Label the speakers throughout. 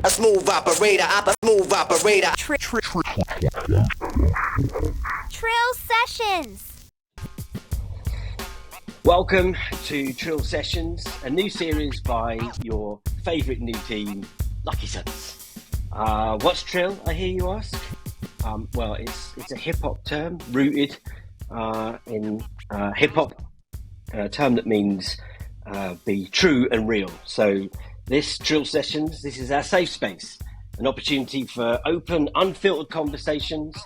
Speaker 1: A smooth operator, smooth operator.
Speaker 2: Trill Sessions.
Speaker 3: Welcome to Trill Sessions, a new series by your favourite new team, LKYSUNZ. What's Trill, I hear you ask? Well, it's a hip-hop term rooted in hip-hop, a term that means be true and real. So this Trill Sessions, this is our safe space, an opportunity for open, unfiltered conversations.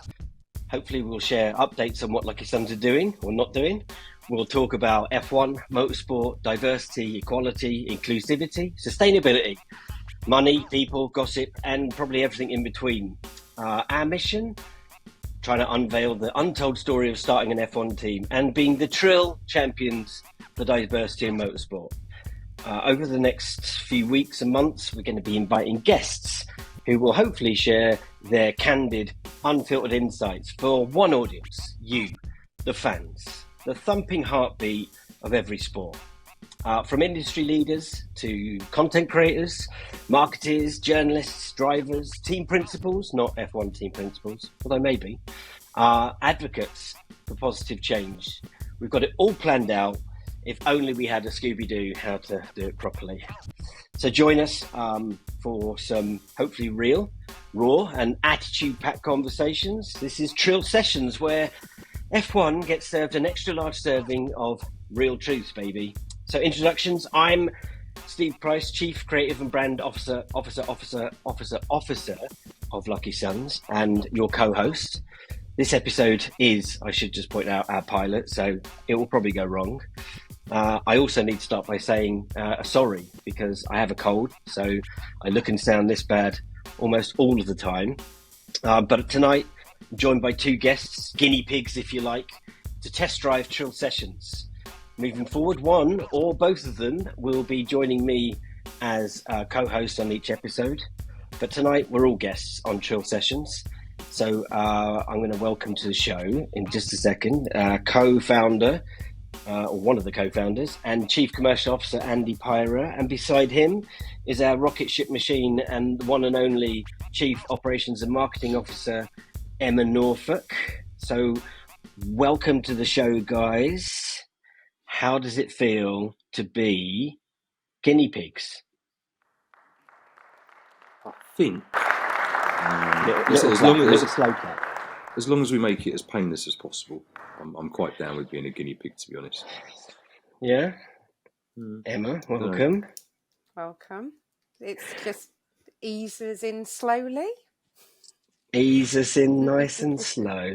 Speaker 3: Hopefully we'll share updates on what LKYSUNZ are doing or not doing. We'll talk about F1, motorsport, diversity, equality, inclusivity, sustainability, money, people, gossip, and probably everything in between. Our mission, trying to unveil the untold story of starting an F1 team and being the Trill champions for diversity in motorsport. Over the next few weeks and months, we're going to be inviting guests who will hopefully share their candid, unfiltered insights for one audience, you, the fans, the thumping heartbeat of every sport. From industry leaders to content creators, marketers, journalists, drivers, team principals, not F1 team principals, although maybe, advocates for positive change. We've got it all planned out. If only we had a Scooby-Doo how to do it properly. So join us for some hopefully real, raw and attitude-packed conversations. This is Trill Sessions, where F1 gets served an extra large serving of real truth, baby. So introductions, I'm Steve Price, Chief Creative and Brand Officer of LKYSUNZ and your co-host. This episode is, I should just point out, our pilot, so it will probably go wrong. I also need to start by saying sorry because I have a cold, so I look and sound this bad almost all of the time. But tonight, I'm joined by two guests, guinea pigs if you like, to test drive Trill Sessions. Moving forward, one or both of them will be joining me as co-hosts on each episode. But tonight, we're all guests on Trill Sessions. So I'm going to welcome to the show in just a second, co-founder, or one of the co-founders, and Chief Commercial Officer Andy Pyra. And beside him is our rocket ship machine and the one and only Chief Operations and Marketing Officer, Emma Norfolk. So welcome to the show, guys. How does it feel to be guinea pigs?
Speaker 4: I think as long as we make it as painless as possible, I'm quite down with being a guinea pig, to be honest.
Speaker 3: Yeah. Emma, welcome.
Speaker 5: Welcome. It's just eases in slowly.
Speaker 3: Ease us in nice and slow.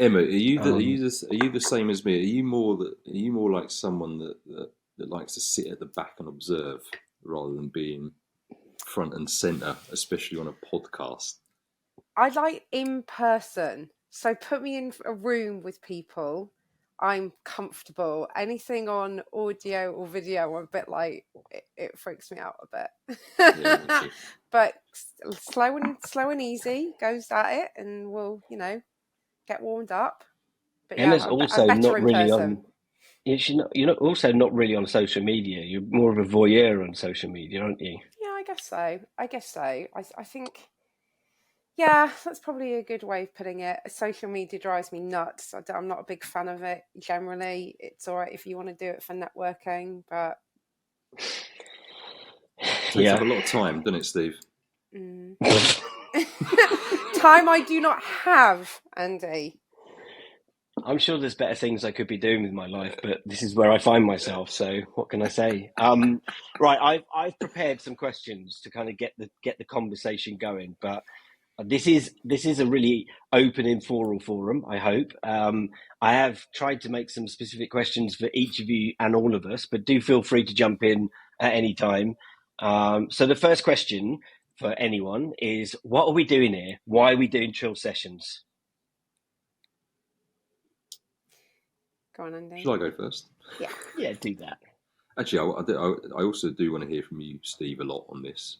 Speaker 4: Emma, are you the same as me? Are you more like someone that likes to sit at the back and observe rather than being front and center, especially on a podcast?
Speaker 5: I like in person. So put me in a room with people. I'm comfortable. Anything on audio or video, I'm a bit like, it freaks me out a bit.
Speaker 4: Yeah,
Speaker 5: but slow and easy goes at it, and we'll, get warmed up. But
Speaker 3: Emma's
Speaker 5: yeah,
Speaker 3: also
Speaker 5: I'm
Speaker 3: not really
Speaker 5: person.
Speaker 3: you're also not really on social media. You're more of a voyeur on social media, aren't you?
Speaker 5: Yeah, I guess so. I think, yeah, that's probably a good way of putting it. Social media drives me nuts. I'm not a big fan of it generally. It's all right if you want to do it for networking, but...
Speaker 4: Takes up a lot of time, doesn't it, Steve?
Speaker 5: Time I do not have, Andy.
Speaker 3: I'm sure there's better things I could be doing with my life, but this is where I find myself. So what can I say? Right, I've prepared some questions to kind of get the conversation going, but this is a really open, informal forum, I hope. I have tried to make some specific questions for each of you and all of us, but do feel free to jump in at any time. So the first question for anyone is, what are we doing here? Why are we doing Trill Sessions?
Speaker 5: Go on, Andy.
Speaker 4: Shall I go first?
Speaker 5: Yeah,
Speaker 3: do that.
Speaker 4: Actually, I also do want to hear from you, Steve, a lot on this.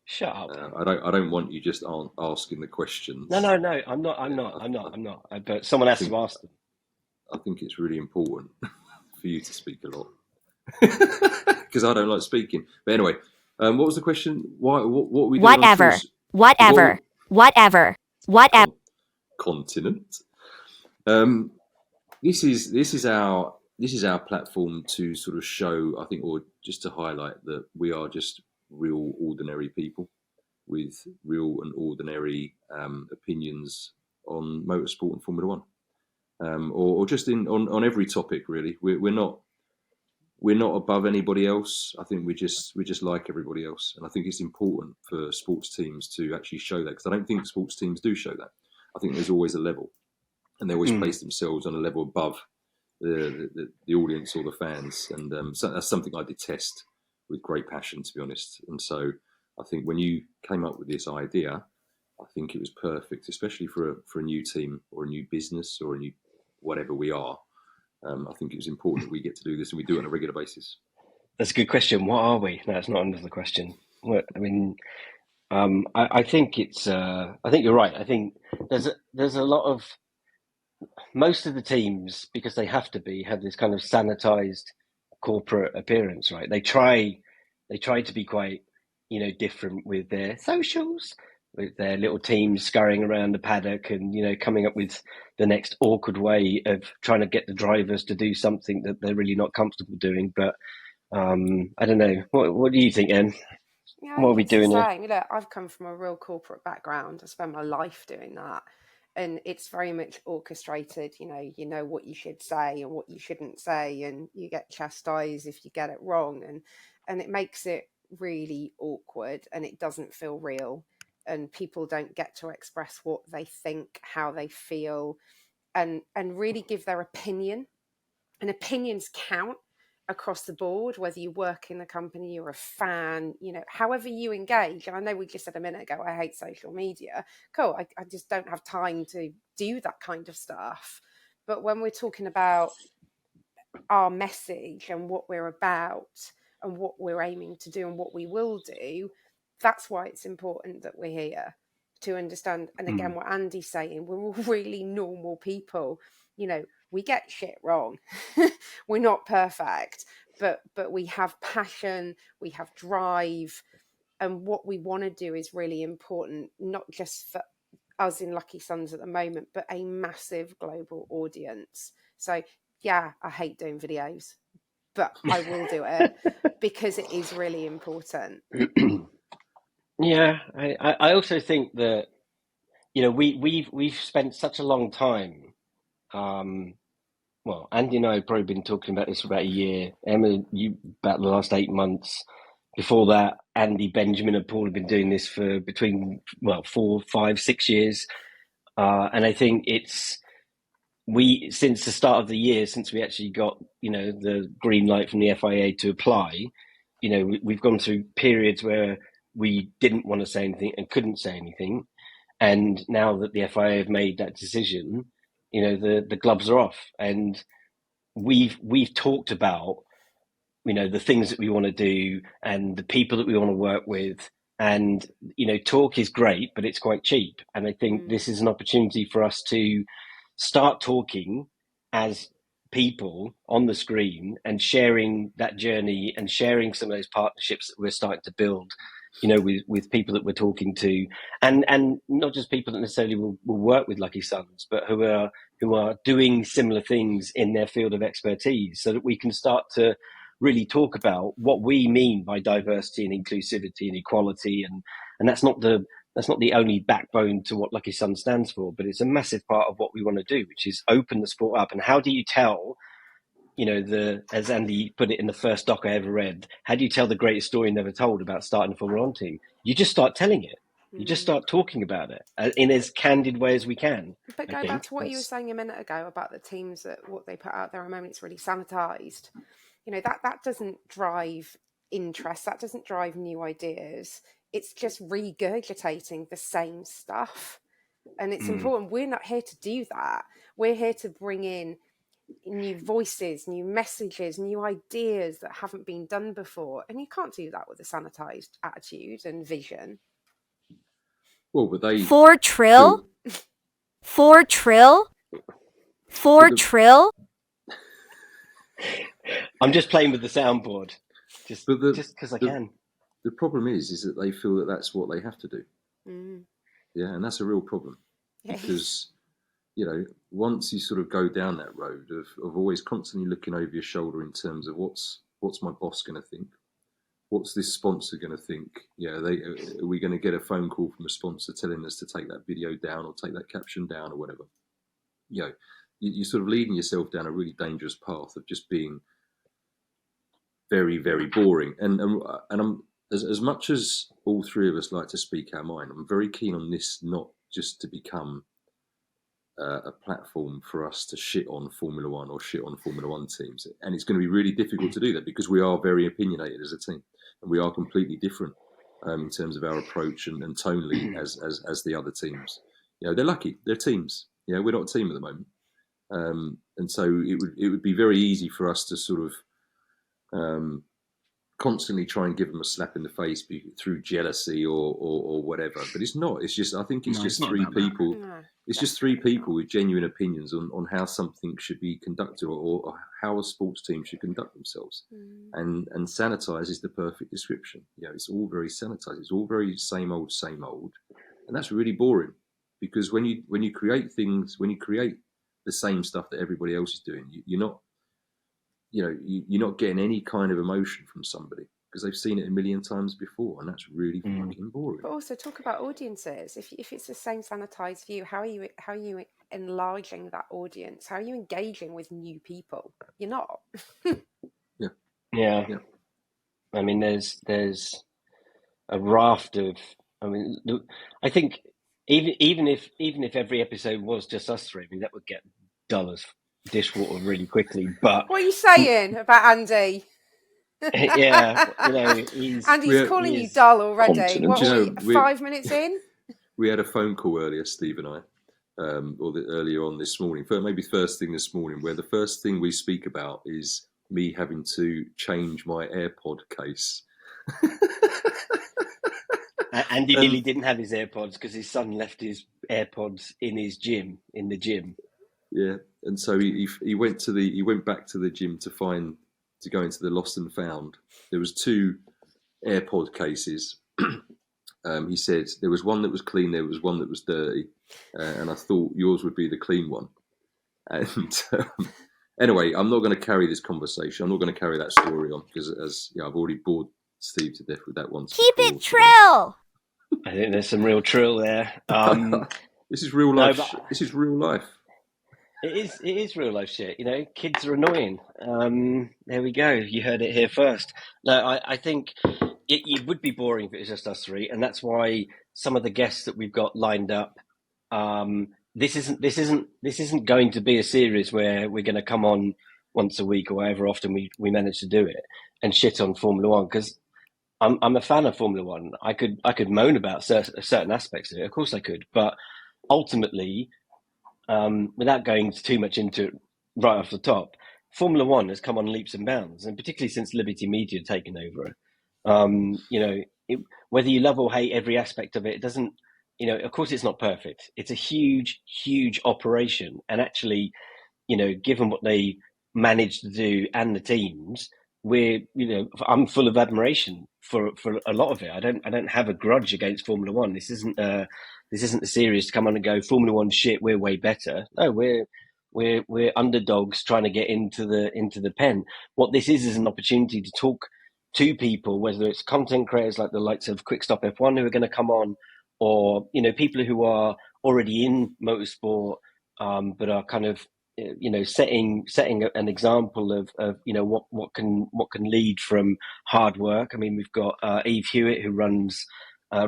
Speaker 3: Shut up.
Speaker 4: I don't want you just asking the questions.
Speaker 3: No. I'm not. But someone has to ask them.
Speaker 4: I think it's really important for you to speak a lot because I don't like speaking. But anyway, What was the question? Why? What are we doing on
Speaker 2: Whatever.
Speaker 4: Trills?
Speaker 2: Whatever. Whatever. Whatever.
Speaker 4: Continent. This is our platform to sort of show, I think, or just to highlight that we are just real ordinary people with real and ordinary opinions on motorsport and Formula One, or just on every topic really. We're not above anybody else. I think we're just like everybody else, and I think it's important for sports teams to actually show that, because I don't think sports teams do show that. I think there's always a level, and they always place themselves on a level above the audience or the fans, and so that's something I detest with great passion, to be honest. And so I think when you came up with this idea, I think it was perfect, especially for a new team or a new business or a new whatever we are. I think it was important that we get to do this and we do it on a regular basis.
Speaker 3: That's a good question. What are we? No, it's not another question. I mean, I think it's. I think you're right. I think there's a lot of, most of the teams, because they have this kind of sanitized corporate appearance, right? They try to be quite, different with their socials, with their little teams scurrying around the paddock and, coming up with the next awkward way of trying to get the drivers to do something that they're really not comfortable doing. But I don't know. What do you think, Em?
Speaker 5: Yeah,
Speaker 3: What are we doing here?
Speaker 5: Look, I've come from a real corporate background. I spent my life doing that. And it's very much orchestrated. You know what you should say and what you shouldn't say, and you get chastised if you get it wrong. And it makes it really awkward, and it doesn't feel real. And people don't get to express what they think, how they feel, and really give their opinion. And opinions count across the board, whether you work in the company, you're a fan, however you engage. And I know we just said a minute ago, I hate social media. Cool. I just don't have time to do that kind of stuff. But when we're talking about our message and what we're about and what we're aiming to do and what we will do, that's why it's important that we're here to understand. And again, what Andy's saying, we're all really normal people. We get shit wrong. We're not perfect, but we have passion, we have drive, and what we want to do is really important, not just for us in LKYSUNZ at the moment, but a massive global audience. So yeah, I hate doing videos, but I will do it because it is really important.
Speaker 3: Yeah, I also think that we've spent such a long time. Well, Andy and I have probably been talking about this for about a year. Emma, you about the last 8 months. Before that, Andy, Benjamin, and Paul have been doing this for between 4, 5, 6 years. And I think since the start of the year, since we actually got the green light from the FIA to apply, we've gone through periods where we didn't want to say anything and couldn't say anything. And now that the FIA have made that decision, the gloves are off, and we've talked about the things that we want to do and the people that we want to work with, and talk is great, but it's quite cheap. And I think this is an opportunity for us to start talking as people on the screen and sharing that journey and sharing some of those partnerships that we're starting to build with people that we're talking to, and not just people that necessarily will work with LKYSUNZ, but who are doing similar things in their field of expertise, so that we can start to really talk about what we mean by diversity and inclusivity and equality, and that's not the only backbone to what LKYSUNZ stands for, but it's a massive part of what we want to do, which is open the sport up. And how do you tell, as Andy put it in the first doc I ever read, how do you tell the greatest story never told about starting a Formula One team? You just start telling it. You just start talking about it in as candid way as we can.
Speaker 5: But go back to what you were saying a minute ago about the teams, that what they put out there at the moment, it's really sanitized. That doesn't drive interest. That doesn't drive new ideas. It's just regurgitating the same stuff. And it's important. We're not here to do that. We're here to bring in new voices, new messages, new ideas that haven't been done before. And you can't do that with a sanitized attitude and vision.
Speaker 4: Well, but they...
Speaker 2: For Trill? For Trill? For Trill?
Speaker 3: I'm just playing with the soundboard. Just because I can.
Speaker 4: the problem is that they feel that that's what they have to do.
Speaker 5: Mm.
Speaker 4: Yeah, and that's a real problem
Speaker 5: Yes.
Speaker 4: because, you know, once you sort of go down that road of always constantly looking over your shoulder in terms of what's my boss going to think, what's this sponsor going to think? Yeah, are we going to get a phone call from a sponsor telling us to take that video down or take that caption down or whatever? You know, you're sort of leading yourself down a really dangerous path of just being very, very boring. And I'm as much as all three of us like to speak our mind, I'm very keen on this not just to become a platform for us to shit on Formula One or shit on Formula One teams. And it's going to be really difficult to do that because we are very opinionated as a team and we are completely different in terms of our approach and tonally as the other teams. You know, they're lucky, they're teams. You know, we're not a team at the moment. And so it would be very easy for us to sort of constantly try and give them a slap in the face through jealousy or whatever. But it's not. It's just, I think it's just three people.
Speaker 5: No.
Speaker 4: It's just three people with genuine opinions on how something should be conducted or how a sports team should conduct themselves. And sanitize is the perfect description. You know, it's all very sanitized. It's all very same old. And that's really boring because when you create things, when you create the same stuff that everybody else is doing, you're not, you know, you're not getting any kind of emotion from somebody because they've seen it a million times before, and that's really fucking boring.
Speaker 5: But also talk about audiences. If it's the same sanitized view, how are you enlarging that audience? How are you engaging with new people? You're not.
Speaker 3: Yeah. I mean, there's a raft of. I mean, I think even if every episode was just us three, I mean, that would get dull as dishwater really quickly. But
Speaker 5: What are you saying about Andy?
Speaker 3: yeah, you know,
Speaker 5: Andy's calling you dull already.
Speaker 6: continent.
Speaker 5: What
Speaker 4: You
Speaker 5: are
Speaker 4: know,
Speaker 5: we, 5 minutes in?
Speaker 4: We had a phone call earlier, Steve and I, earlier on this morning, maybe first thing this morning, where the first thing we speak about is me having to change my AirPod case.
Speaker 3: Andy nearly didn't have his AirPods because his son left his AirPods in the gym.
Speaker 4: Yeah, and so he went back to the gym to go into the lost and found. There was 2 AirPod cases. He said there was one that was clean, there was one that was dirty, and I thought yours would be the clean one. And anyway, I'm not going to carry this conversation. I'm not going to carry that story on because, as you know, I've already bored Steve to death with that once.
Speaker 2: Keep
Speaker 4: before,
Speaker 2: it trill.
Speaker 3: I think there's some real trill there.
Speaker 4: This is real life.
Speaker 3: No,
Speaker 4: this is real life.
Speaker 3: It is real life shit. You know, kids are annoying. There we go. You heard it here first. No, I think it would be boring if it was just us three, and that's why some of the guests that we've got lined up. This isn't going to be a series where we're going to come on once a week or however often we manage to do it and shit on Formula One, because I'm a fan of Formula One. I could moan about certain aspects of it. Of course I could, but ultimately, without going too much into it right off the top, Formula One has come on leaps and bounds, and particularly since Liberty Media taken over. You know, whether you love or hate every aspect of it, it doesn't. You know, of course, it's not perfect. It's a huge, huge operation, and actually, you know, given what they managed to do and the teams, I'm full of admiration for a lot of it. I don't have a grudge against Formula One. This isn't a series to come on and go, Formula One shit, we're way better. No, we're underdogs trying to get into the pen. What this is an opportunity to talk to people, whether it's content creators like the likes of Quick Stop F1 who are going to come on, or, you know, people who are already in motorsport, but are kind of, you know, setting an example of you know, what can lead from hard work. I mean, we've got Eve Hewitt, who runs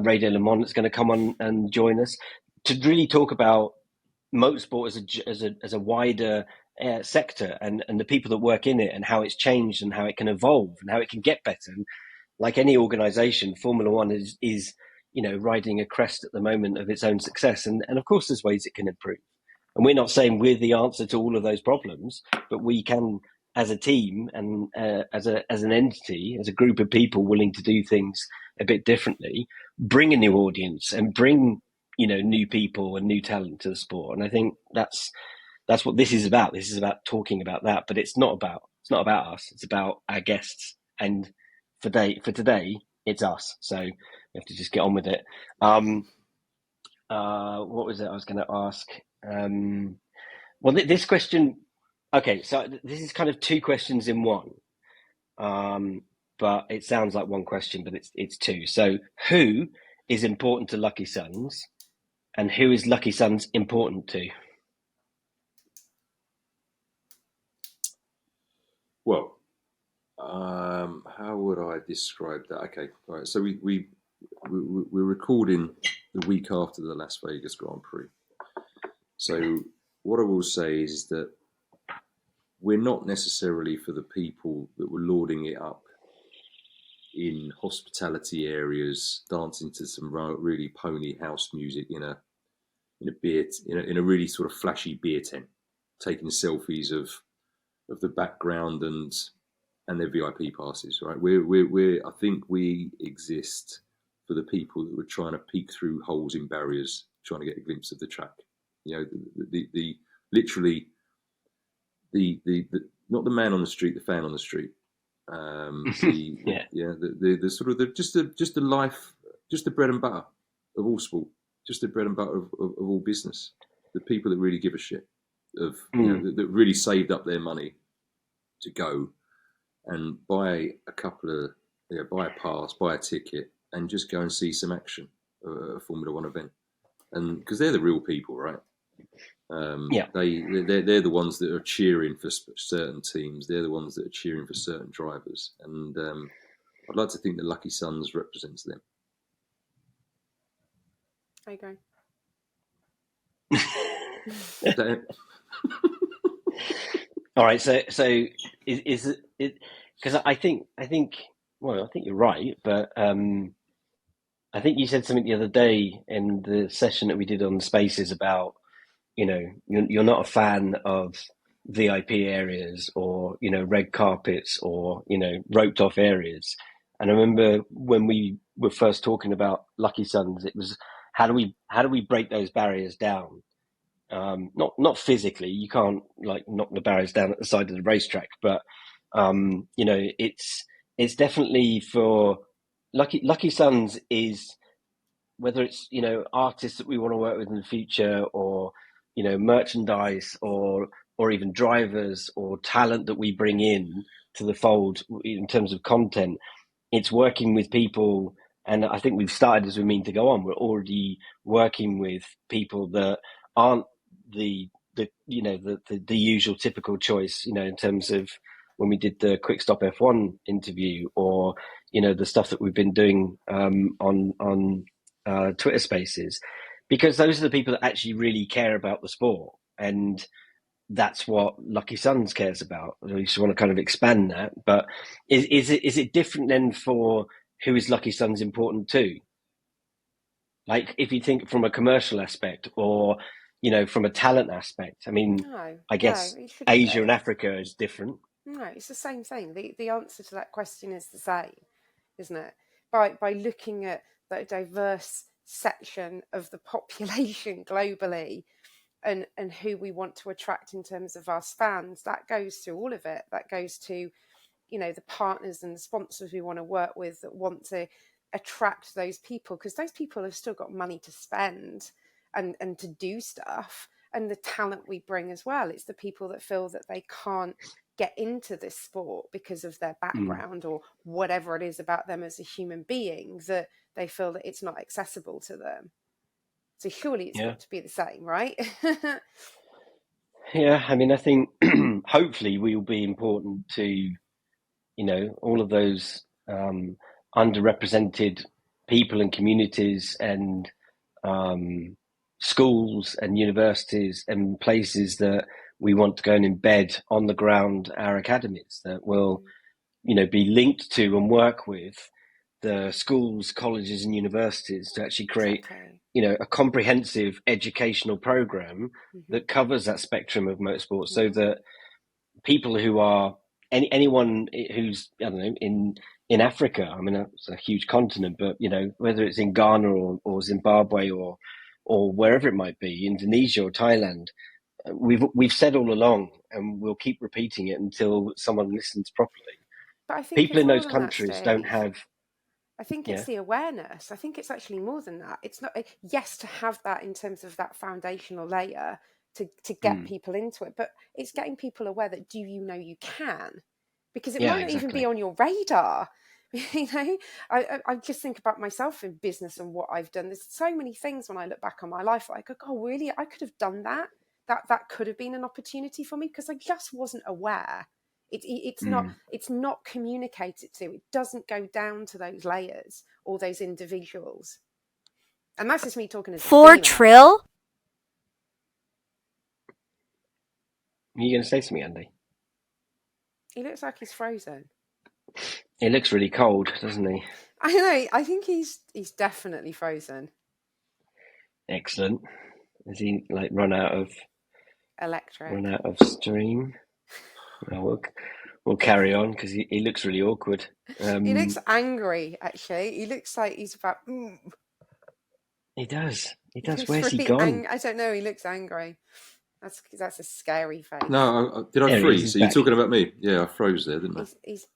Speaker 3: Radio Le Mans, that's going to come on and join us to really talk about motorsport as a wider sector and the people that work in it and how it's changed and how it can evolve and how it can get better. And like any organisation, Formula One is you know, riding a crest at the moment of its own success, and of course there's ways it can improve. And we're not saying we're the answer to all of those problems, but we can, as a team and as an entity, as a group of people willing to do things a bit differently, bring a new audience and bring, you know, new people and new talent to the sport. And I think that's what this is about. This is about talking about that, but it's not about us. It's about our guests. And for today, it's us. So we have to just get on with it. What was it I was going to ask? Well, this question. Okay, so this is kind of two questions in one. But it sounds like one question, but it's two. So who is important to LKYSUNZ, and who is LKYSUNZ important to?
Speaker 4: Well, how would I describe that? Okay, all right. So we're recording the week after the Las Vegas Grand Prix. So what I will say is that we're not necessarily for the people that were lauding it up in hospitality areas, dancing to some really pony house music in a really sort of flashy beer tent, taking selfies of the background and their VIP passes. Right, I think we exist for the people that were trying to peek through holes in barriers, trying to get a glimpse of the track. You know, the literally the not the man on the street, the fan on the street. The sort of just the life, just the bread and butter of all sport, just the bread and butter of all business. The people that really give a shit, that really saved up their money to go and buy a pass, buy a ticket, and just go and see some action at a Formula One event, and because they're the real people, right? They're the ones that are cheering for certain teams. They're the ones that are cheering for certain drivers, and I'd like to think that LKYSUNZ represents them.
Speaker 5: I agree.
Speaker 4: Is that it?
Speaker 3: All right. So is it because I think you're right, but I think you said something the other day in the session that we did on Spaces about, you're not a fan of VIP areas or, red carpets or, roped off areas. And I remember when we were first talking about LKYSUNZ, it was how do we break those barriers down? Not physically, you can't like knock the barriers down at the side of the racetrack, but it's definitely for LKYSUNZ is, whether it's artists that we want to work with in the future, or merchandise, or even drivers or talent that we bring in to the fold in terms of content. It's working with people, and I think we've started as we mean to go on. We're already working with people that aren't the usual typical choice, in terms of when we did the Quick Stop F1 interview, or the stuff that we've been doing on Twitter Spaces, because those are the people that actually really care about the sport, and that's what LKYSUNZ cares about. We just want to kind of expand that. But is it different then for who is LKYSUNZ important to? Like if you think from a commercial aspect, or from a talent aspect. I mean, I guess Asia and Africa is different.
Speaker 5: No, it's the same thing. The answer to that question is the same, isn't it? By looking at that diverse section of the population globally, and who we want to attract in terms of our fans, that goes to all of it. That goes to, the partners and the sponsors we want to work with, that want to attract those people, because those people have still got money to spend and to do stuff, and the talent we bring as well. It's the people that feel that they can't get into this sport because of their background or whatever it is about them as a human being, that they feel that it's not accessible to them. So surely it's got to be the same, right?
Speaker 3: Yeah, I mean, I think hopefully we will be important to, all of those underrepresented people and communities, and schools and universities and places that we want to go and embed on the ground our academies, that will, be linked to and work with the schools, colleges and universities to actually create, a comprehensive educational program that covers that spectrum of motorsport, so that people who are, anyone who's, I don't know, in Africa, I mean, it's a huge continent, but, whether it's in Ghana or Zimbabwe or wherever it might be, Indonesia or Thailand, we've said all along, and we'll keep repeating it until someone listens properly.
Speaker 5: But I think
Speaker 3: people in those countries don't have.
Speaker 5: I think
Speaker 3: Yeah.
Speaker 5: it's the awareness. I think it's actually more than that. It's not, yes, to have that in terms of that foundational layer to get people into it, but it's getting people aware that, do you know you can? Because it
Speaker 3: Yeah,
Speaker 5: might not even be
Speaker 3: exactly.
Speaker 5: on your radar. You know, I just think about myself in business and what I've done. There's so many things when I look back on my life, I go, oh, really? I could have done that. That could have been an opportunity for me, because I just wasn't aware. It's not communicated to. It doesn't go down to those layers or those individuals. And that's just me talking as a
Speaker 2: For
Speaker 5: female.
Speaker 2: Trill?
Speaker 3: Are you going to say something, Andy?
Speaker 5: He looks like he's frozen.
Speaker 3: He looks really cold, doesn't he?
Speaker 5: I know. I think he's definitely frozen.
Speaker 3: Excellent. Has he like run out of steam? Well, we'll carry on, because he looks really awkward.
Speaker 5: He looks angry. Actually, he looks like he's about.
Speaker 3: He does. He
Speaker 5: He
Speaker 3: does.
Speaker 5: looks
Speaker 3: Where's he
Speaker 5: really
Speaker 3: gone?
Speaker 5: I don't know. He looks angry. That's a scary face.
Speaker 4: No, did I
Speaker 3: There he is,
Speaker 4: freeze?
Speaker 3: he's
Speaker 4: Are you
Speaker 3: back.
Speaker 4: talking about me? Yeah, I froze there, didn't I?
Speaker 5: He's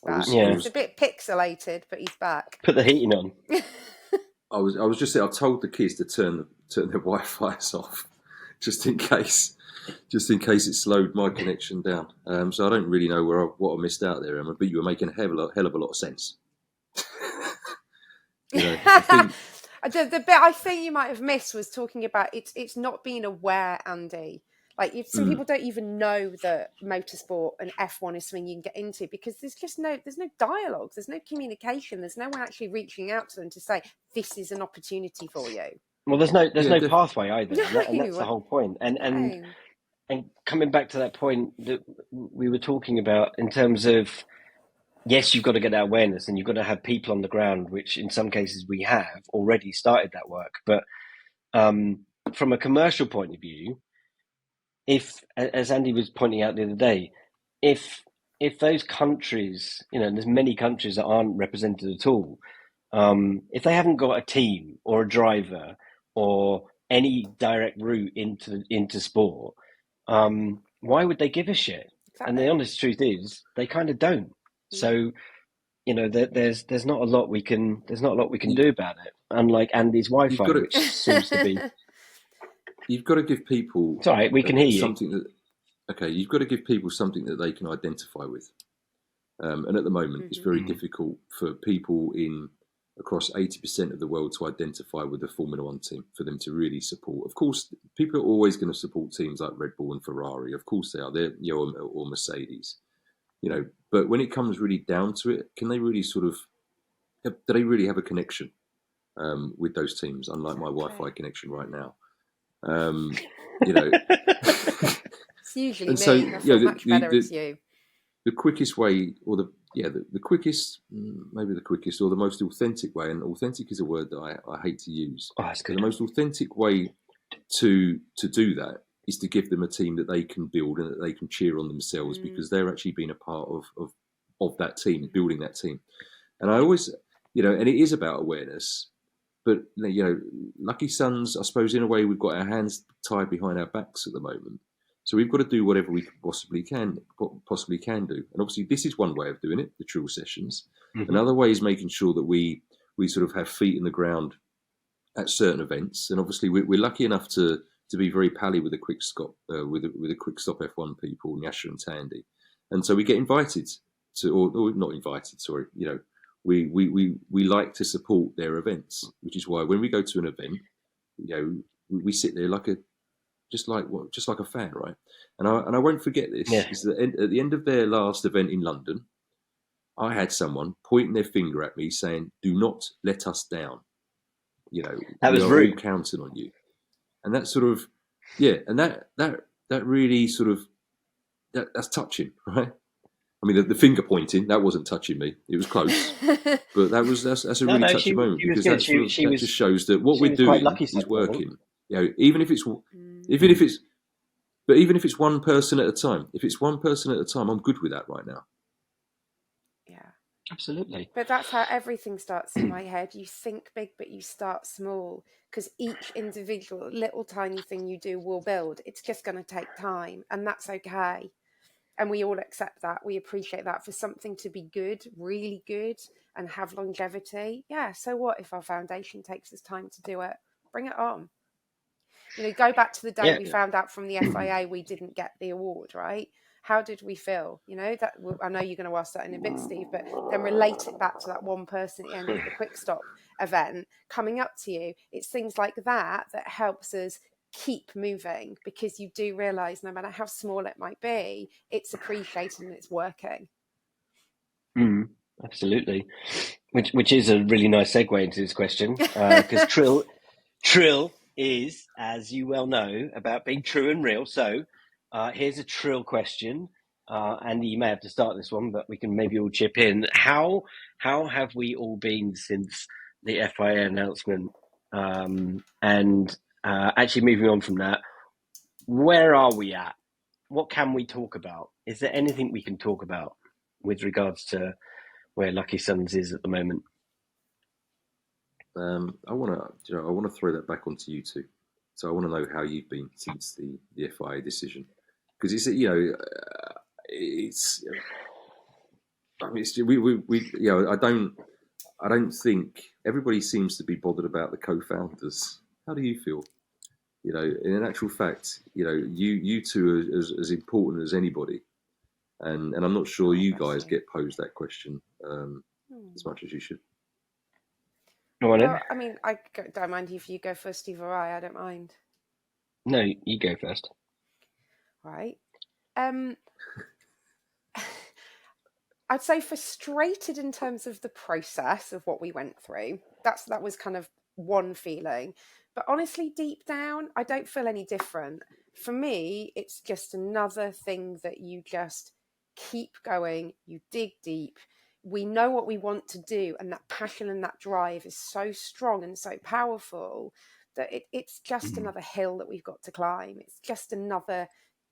Speaker 4: I
Speaker 5: back.
Speaker 4: was-
Speaker 3: Yeah.
Speaker 5: He's a bit pixelated, but he's back.
Speaker 3: Put the heating on.
Speaker 4: I was just saying, I told the kids to turn their Wi-Fi's off, just in case it slowed my connection down. So I don't really know what I missed out there, Emma. But you were making a hell of a lot of sense. You know, I think,
Speaker 5: The bit I think you might have missed was talking about it's not being aware, Andy. Like, some people don't even know that motorsport and F1 is something you can get into, because there's no dialogue, there's no communication, there's no one actually reaching out to them to say, this is an opportunity for you.
Speaker 3: Well, there's no
Speaker 4: definitely.
Speaker 3: pathway either,
Speaker 5: No.
Speaker 3: and that's the whole point. And coming back to that point that we were talking about, in terms of, yes, you've got to get that awareness, and you've got to have people on the ground, which in some cases we have already started that work. But from a commercial point of view, if, as Andy was pointing out the other day, if those countries, and there's many countries that aren't represented at all, if they haven't got a team or a driver or any direct route into sport, why would they give a shit?
Speaker 5: Exactly.
Speaker 3: And the honest truth is, they kind of don't. So, there's not a lot we can do about it. Unlike Andy's Wi-Fi, which seems to be.
Speaker 4: You've got to give people.
Speaker 3: It's all right. We can hear you.
Speaker 4: You've got to give people something that they can identify with. And at the moment, it's very difficult for people across 80% of the world to identify with the Formula One team, for them to really support. Of course, people are always going to support teams like Red Bull and Ferrari. Of course they are. They're, or Mercedes. But when it comes really down to it, can they really do they really have a connection with those teams? Unlike my Wi-Fi connection right now.
Speaker 5: It's usually me. I feel much better it's you.
Speaker 4: The quickest way, or the quickest, maybe the quickest, or the most authentic way, and authentic is a word that I hate to use.
Speaker 3: Oh, that's good.
Speaker 4: The most authentic way to do that is to give them a team that they can build and that they can cheer on themselves, because they're actually being a part of that team, building that team. And I always, and it is about awareness. But, LKYSUNZ, I suppose, in a way, we've got our hands tied behind our backs at the moment. So we've got to do whatever we possibly can do. And obviously, this is one way of doing it, the TRILL sessions. Another way is making sure that we sort of have feet in the ground at certain events. And obviously, we're lucky enough to be very pally with the quick stop with the quick stop F1 people, Nyasha and Tandy. And so we get invited to, or not invited, sorry, we like to support their events, which is why when we go to an event, we sit there just like a fan, right? And I won't forget this.
Speaker 3: Yeah.
Speaker 4: Is that at the end of their last event in London, I had someone pointing their finger at me saying, "Do not let us down."
Speaker 3: That was
Speaker 4: we are
Speaker 3: rude.
Speaker 4: all counting on you, and that sort of, and that really sort of that's touching, right? I mean, the finger pointing, that wasn't touching me. It was close, but that's a really touching moment, because that just shows that what we're doing is working. Even if it's one person at a time. If it's one person at a time, I'm good with that right now.
Speaker 5: Yeah,
Speaker 3: absolutely.
Speaker 5: But that's how everything starts in my head. You think big, but you start small, because each individual little tiny thing you do will build. It's just going to take time, and that's okay. and we all accept that. We appreciate that. For something to be good, really good, and have longevity, yeah, so what if our foundation takes us time to do it? Bring it on. You know, go back to the day we found out from the FIA we didn't get the award, right? How did we feel? You know, that I know you're going to ask that in a bit, Steve, but then relate it back to that one person at the end of the quick stop event coming up to you. It's things like that that helps us keep moving, because you do realise no matter how small it might be, it's appreciated and it's working.
Speaker 3: Absolutely. Which is a really nice segue into this question, because Trill is, as you well know, about being true and real. So here's a Trill question. Andy, you may have to start this one, but we can maybe all chip in. How have we all been since the FIA announcement? And actually moving on from that, where are we at? What can we talk about? Is there anything we can talk about with regards to where LKYSUNZ is at the moment?
Speaker 4: I want to throw that back onto you two. So I want to know how you've been since the FIA decision, because it's I don't think everybody seems to be bothered about the co-founders. How do you feel? You know, in actual fact, you know, you two are as important as anybody, and I'm not sure you guys get posed that question as much as you should.
Speaker 5: Well, I mean, I don't mind if you go first, Steve, or I don't mind.
Speaker 3: No, you go first.
Speaker 5: Right. I'd say frustrated in terms of the process of what we went through. That was kind of one feeling. But honestly, deep down, I don't feel any different. For me, it's just another thing that you just keep going, you dig deep. We know what we want to do, and that passion and that drive is so strong and so powerful that it's just another hill that we've got to climb. It's just another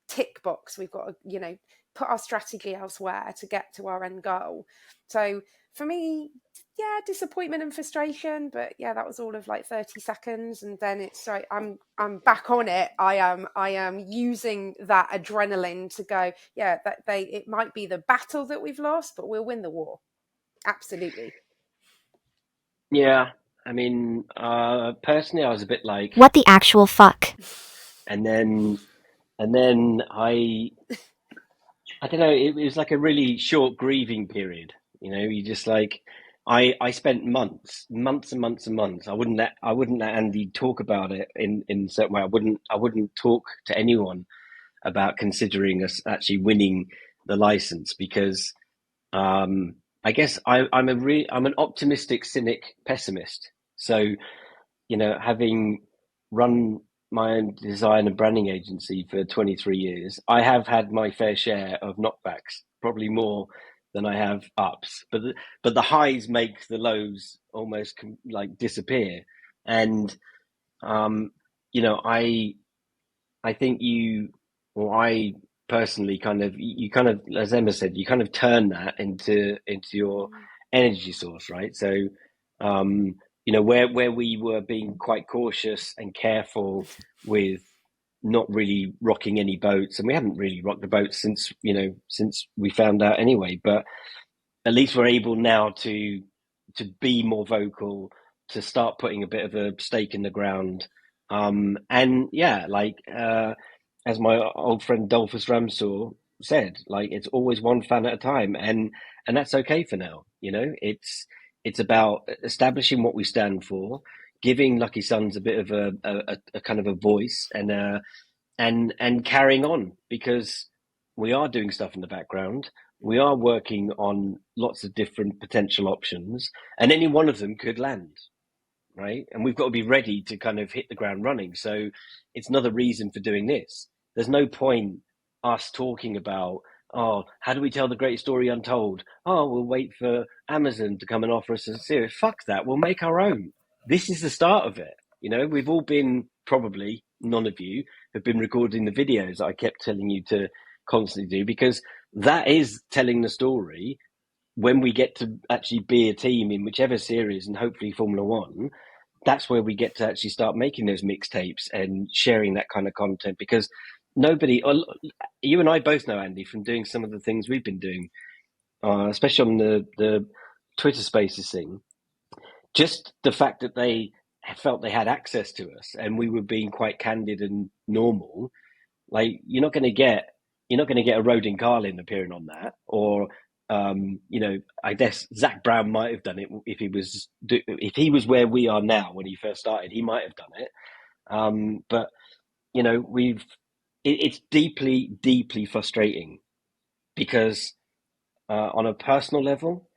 Speaker 5: tick box we've got to, you know, put our strategy elsewhere to get to our end goal. So for me, yeah, disappointment and frustration, but yeah, that was all of like 30 seconds, and then it's right, I'm back on it. I am using that adrenaline to go, yeah, it might be the battle that we've lost, but we'll win the war. Absolutely.
Speaker 3: Yeah, I mean, personally, I was a bit like,
Speaker 2: What the actual fuck?
Speaker 3: And then I don't know, it was like a really short grieving period. You know, you just like, I spent months and months and months. I wouldn't let Andy talk about it in a certain way. I wouldn't talk to anyone about considering us actually winning the license, because I guess I'm an optimistic cynic pessimist. So, you know, having run my own design and branding agency for 23 years, I have had my fair share of knockbacks, probably more than I have ups. But the highs make the lows almost like disappear. And you know, I think I personally you kind of, as Emma said, you kind of turn that into your energy source, right? So you know, where we were being quite cautious and careful with not really rocking any boats, and we haven't really rocked the boat since we found out anyway, but at least we're able now to be more vocal, to start putting a bit of a stake in the ground. And yeah, like as my old friend Dolphus Ramsaw said, like, it's always one fan at a time, and that's okay for now. You know, it's about establishing what we stand for, giving LKYSUNZ a bit of a kind of a voice, and carrying on, because we are doing stuff in the background. We are working on lots of different potential options, and any one of them could land, right? And we've got to be ready to kind of hit the ground running. So it's another reason for doing this. There's no point us talking about, oh, how do we tell the great story untold? Oh, we'll wait for Amazon to come and offer us a series. Fuck that. We'll make our own. This is the start of it. You know, we've all been, probably none of you have been recording the videos that I kept telling you to constantly do, because that is telling the story. When we get to actually be a team in whichever series, and hopefully Formula One, that's where we get to actually start making those mixtapes and sharing that kind of content, because nobody. You and I both know, Andy, from doing some of the things we've been doing, especially on the Twitter Spaces thing. Just the fact that they felt they had access to us and we were being quite candid and normal. Like you're not going to get a Rodin Carlin appearing on that, or I guess Zach Brown might have done it if he was where we are now when he first started. He might have done it, but it's deeply, deeply frustrating because on a personal level,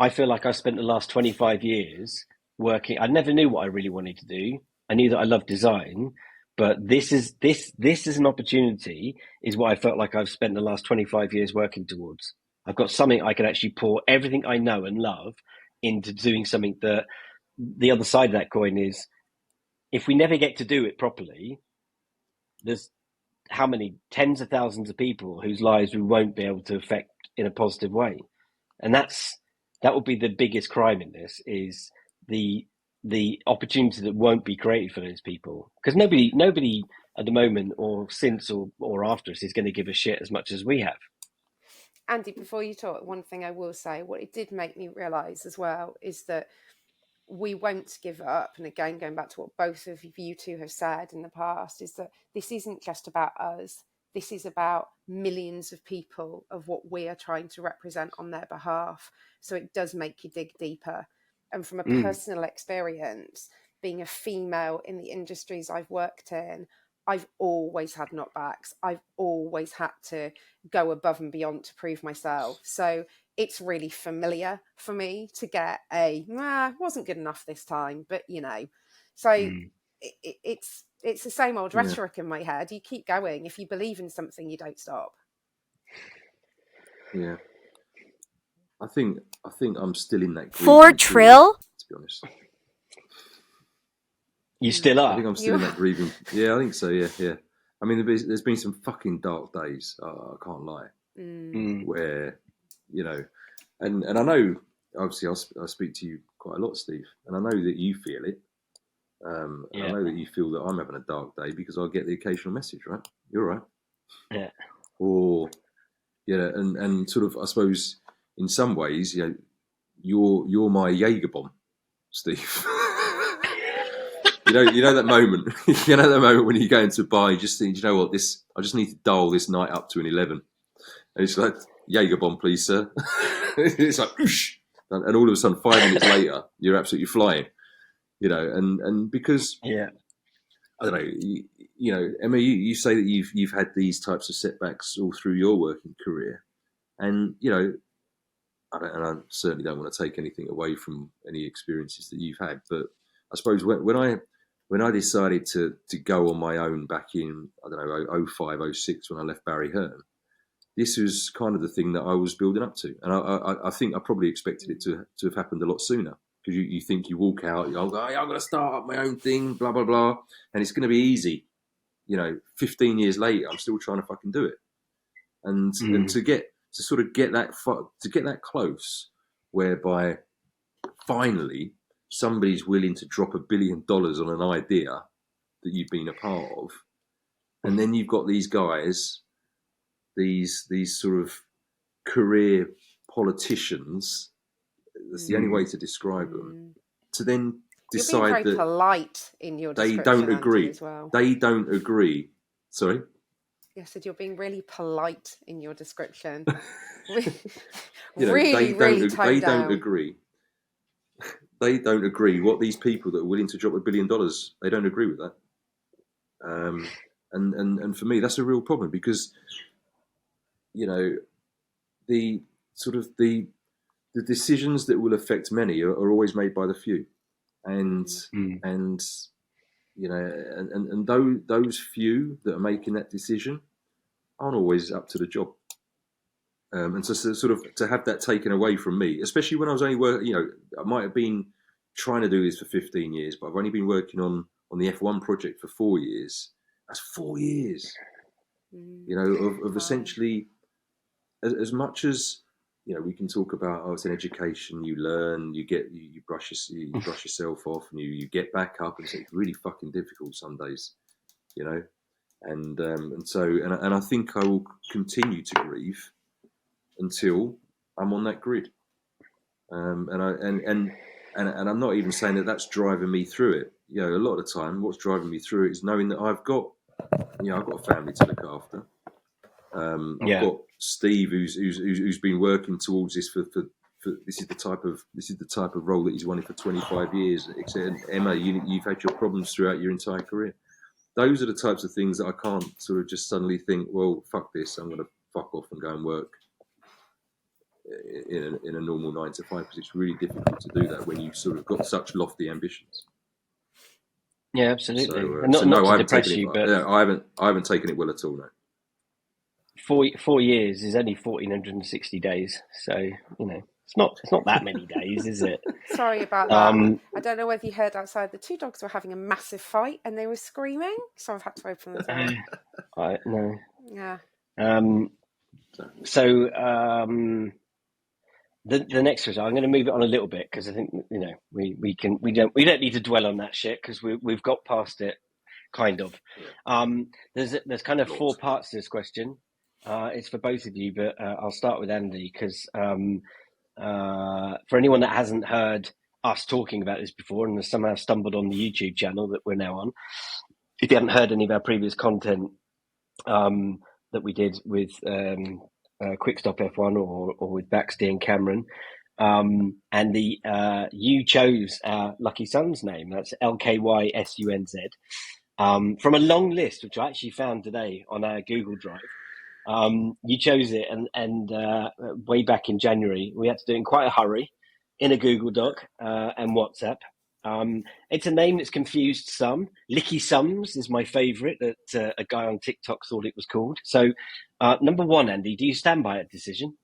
Speaker 3: I feel like I spent the last 25 years working. I never knew what I really wanted to do. I knew that I loved design, but this is an opportunity, is what I felt like I've spent the last 25 years working towards. I've got something I can actually pour everything I know and love into doing something that the other side of that coin is, if we never get to do it properly, there's how many tens of thousands of people whose lives we won't be able to affect in a positive way. And that would be the biggest crime in this, is the opportunity that won't be created for those people, because nobody at the moment or since or after us is going to give a shit as much as we have.
Speaker 5: Andy, before you talk, one thing I will say, what it did make me realise as well is that we won't give up. And again, going back to what both of you two have said in the past, is that this isn't just about us. This is about millions of people, of what we are trying to represent on their behalf. So it does make you dig deeper. And from a personal experience, being a female in the industries I've worked in, I've always had knockbacks. I've always had to go above and beyond to prove myself. So it's really familiar for me to get wasn't good enough this time, but so it's the same old rhetoric in my head. You keep going. If you believe in something, you don't stop.
Speaker 4: Yeah. I think I'm still in that.
Speaker 2: For Trill?
Speaker 4: To be honest.
Speaker 3: You still are?
Speaker 4: I think I'm still in that grieving. Yeah, I think so, yeah. I mean, there's been some fucking dark days, I can't lie, where, and I know, obviously I speak to you quite a lot, Steve, and I know that you feel it. I know that you feel that I'm having a dark day because I get the occasional message, right? You're right.
Speaker 3: Yeah.
Speaker 4: Or, and sort of, I suppose, in some ways, you're my Jaeger bomb, Steve. You know that moment. You know that moment when you go into a bar, you just think, you know what, I just need to dial this night up to an 11, and it's like, Jaeger bomb, please, sir. It's like, whoosh, and all of a sudden, 5 minutes later, you're absolutely flying. And because I don't know, Emma, you say that you've had these types of setbacks all through your working career, and I certainly don't want to take anything away from any experiences that you've had, but I suppose when I decided to go on my own back in, I don't know, 05, 06, when I left Barry Hearn, this was kind of the thing that I was building up to. And I think I probably expected it to have happened a lot sooner, because you think you walk out, I'm going to start up my own thing, blah, blah, blah, and it's going to be easy. 15 years later, I'm still trying to fucking do it. And to get that close, whereby finally somebody's willing to drop $1 billion on an idea that you've been a part of, and then you've got these guys, these sort of career politicians, that's the only way to describe them, to then decide
Speaker 5: You're being very
Speaker 4: that
Speaker 5: polite in your
Speaker 4: they
Speaker 5: description,
Speaker 4: don't agree.
Speaker 5: Andy, as well.
Speaker 4: They don't agree. Sorry?
Speaker 5: I said you're being really polite in your description.
Speaker 4: They don't agree. They don't agree. What these people that are willing to drop $1 billion, they don't agree with that. And for me, that's a real problem, because the decisions that will affect many are always made by the few, and those few that are making that decision aren't always up to the job. And so sort of to have that taken away from me, especially when I was only working, I might have been trying to do this for 15 years, but I've only been working on the F1 project for 4 years. That's 4 years, of essentially, as much as, we can talk about, it's an education, you learn, you brush yourself off, and you get back up, and it's really fucking difficult some days, and I think I will continue to grieve until I'm on that grid. And I'm not even saying that that's driving me through it. You know, a lot of the time, what's driving me through it is knowing that I've got a family to look after. I've got Steve, who's been working towards this for this is the type of role that he's wanted for 25 years. And Emma, you've had your problems throughout your entire career. Those are the types of things that I can't sort of just suddenly think, well, fuck this, I'm going to fuck off and go and work in a normal 9 to 5, because it's really difficult to do that when you've sort of got such lofty ambitions.
Speaker 3: Yeah, absolutely.
Speaker 4: So,
Speaker 3: and not to depress you, but
Speaker 4: I haven't taken it well at all. No.
Speaker 3: 4 years is only 1,460 days, so it's not that many days, is it?
Speaker 5: Sorry about that. I don't know whether you heard outside. The two dogs were having a massive fight and they were screaming, so I've had to open the door.
Speaker 3: No.
Speaker 5: Yeah.
Speaker 3: So the next question, I'm going to move it on a little bit because I think we don't need to dwell on that shit because we've got past it, kind of. There's kind of 4 parts to this question. It's for both of you, but I'll start with Andy because for anyone that hasn't heard us talking about this before and has somehow stumbled on the YouTube channel that we're now on, if you haven't heard any of our previous content that we did with Quick Stop F1 or with Baxter and Cameron, and you chose Lucky Sun's name. That's LKYSUNZ from a long list which I actually found today on our Google Drive. You chose it, and way back in January, we had to do it in quite a hurry in a Google Doc and WhatsApp. It's a name that's confused some. LKYSUNZ is my favourite that a guy on TikTok thought it was called. So, number 1, Andy, do you stand by that decision?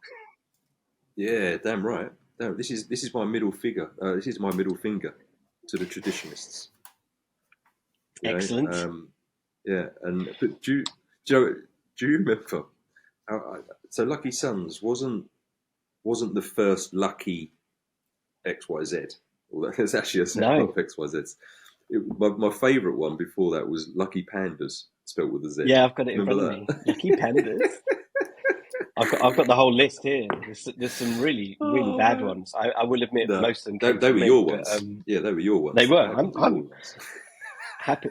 Speaker 4: Yeah, damn right. No, this is my middle finger. This is my middle finger to the traditionalists.
Speaker 3: Excellent.
Speaker 4: But do you remember? So LKYSUNZ wasn't the first Lucky XYZ. Well, there's actually a set of XYZs. My favourite one before that was Lucky Pandas, spelled with a Z.
Speaker 3: Yeah, I've got it in front of me. Lucky Pandas. I've got the whole list here. There's some really bad ones. I will admit most of them.
Speaker 4: They were your ones. They were your ones.
Speaker 3: They were. I'm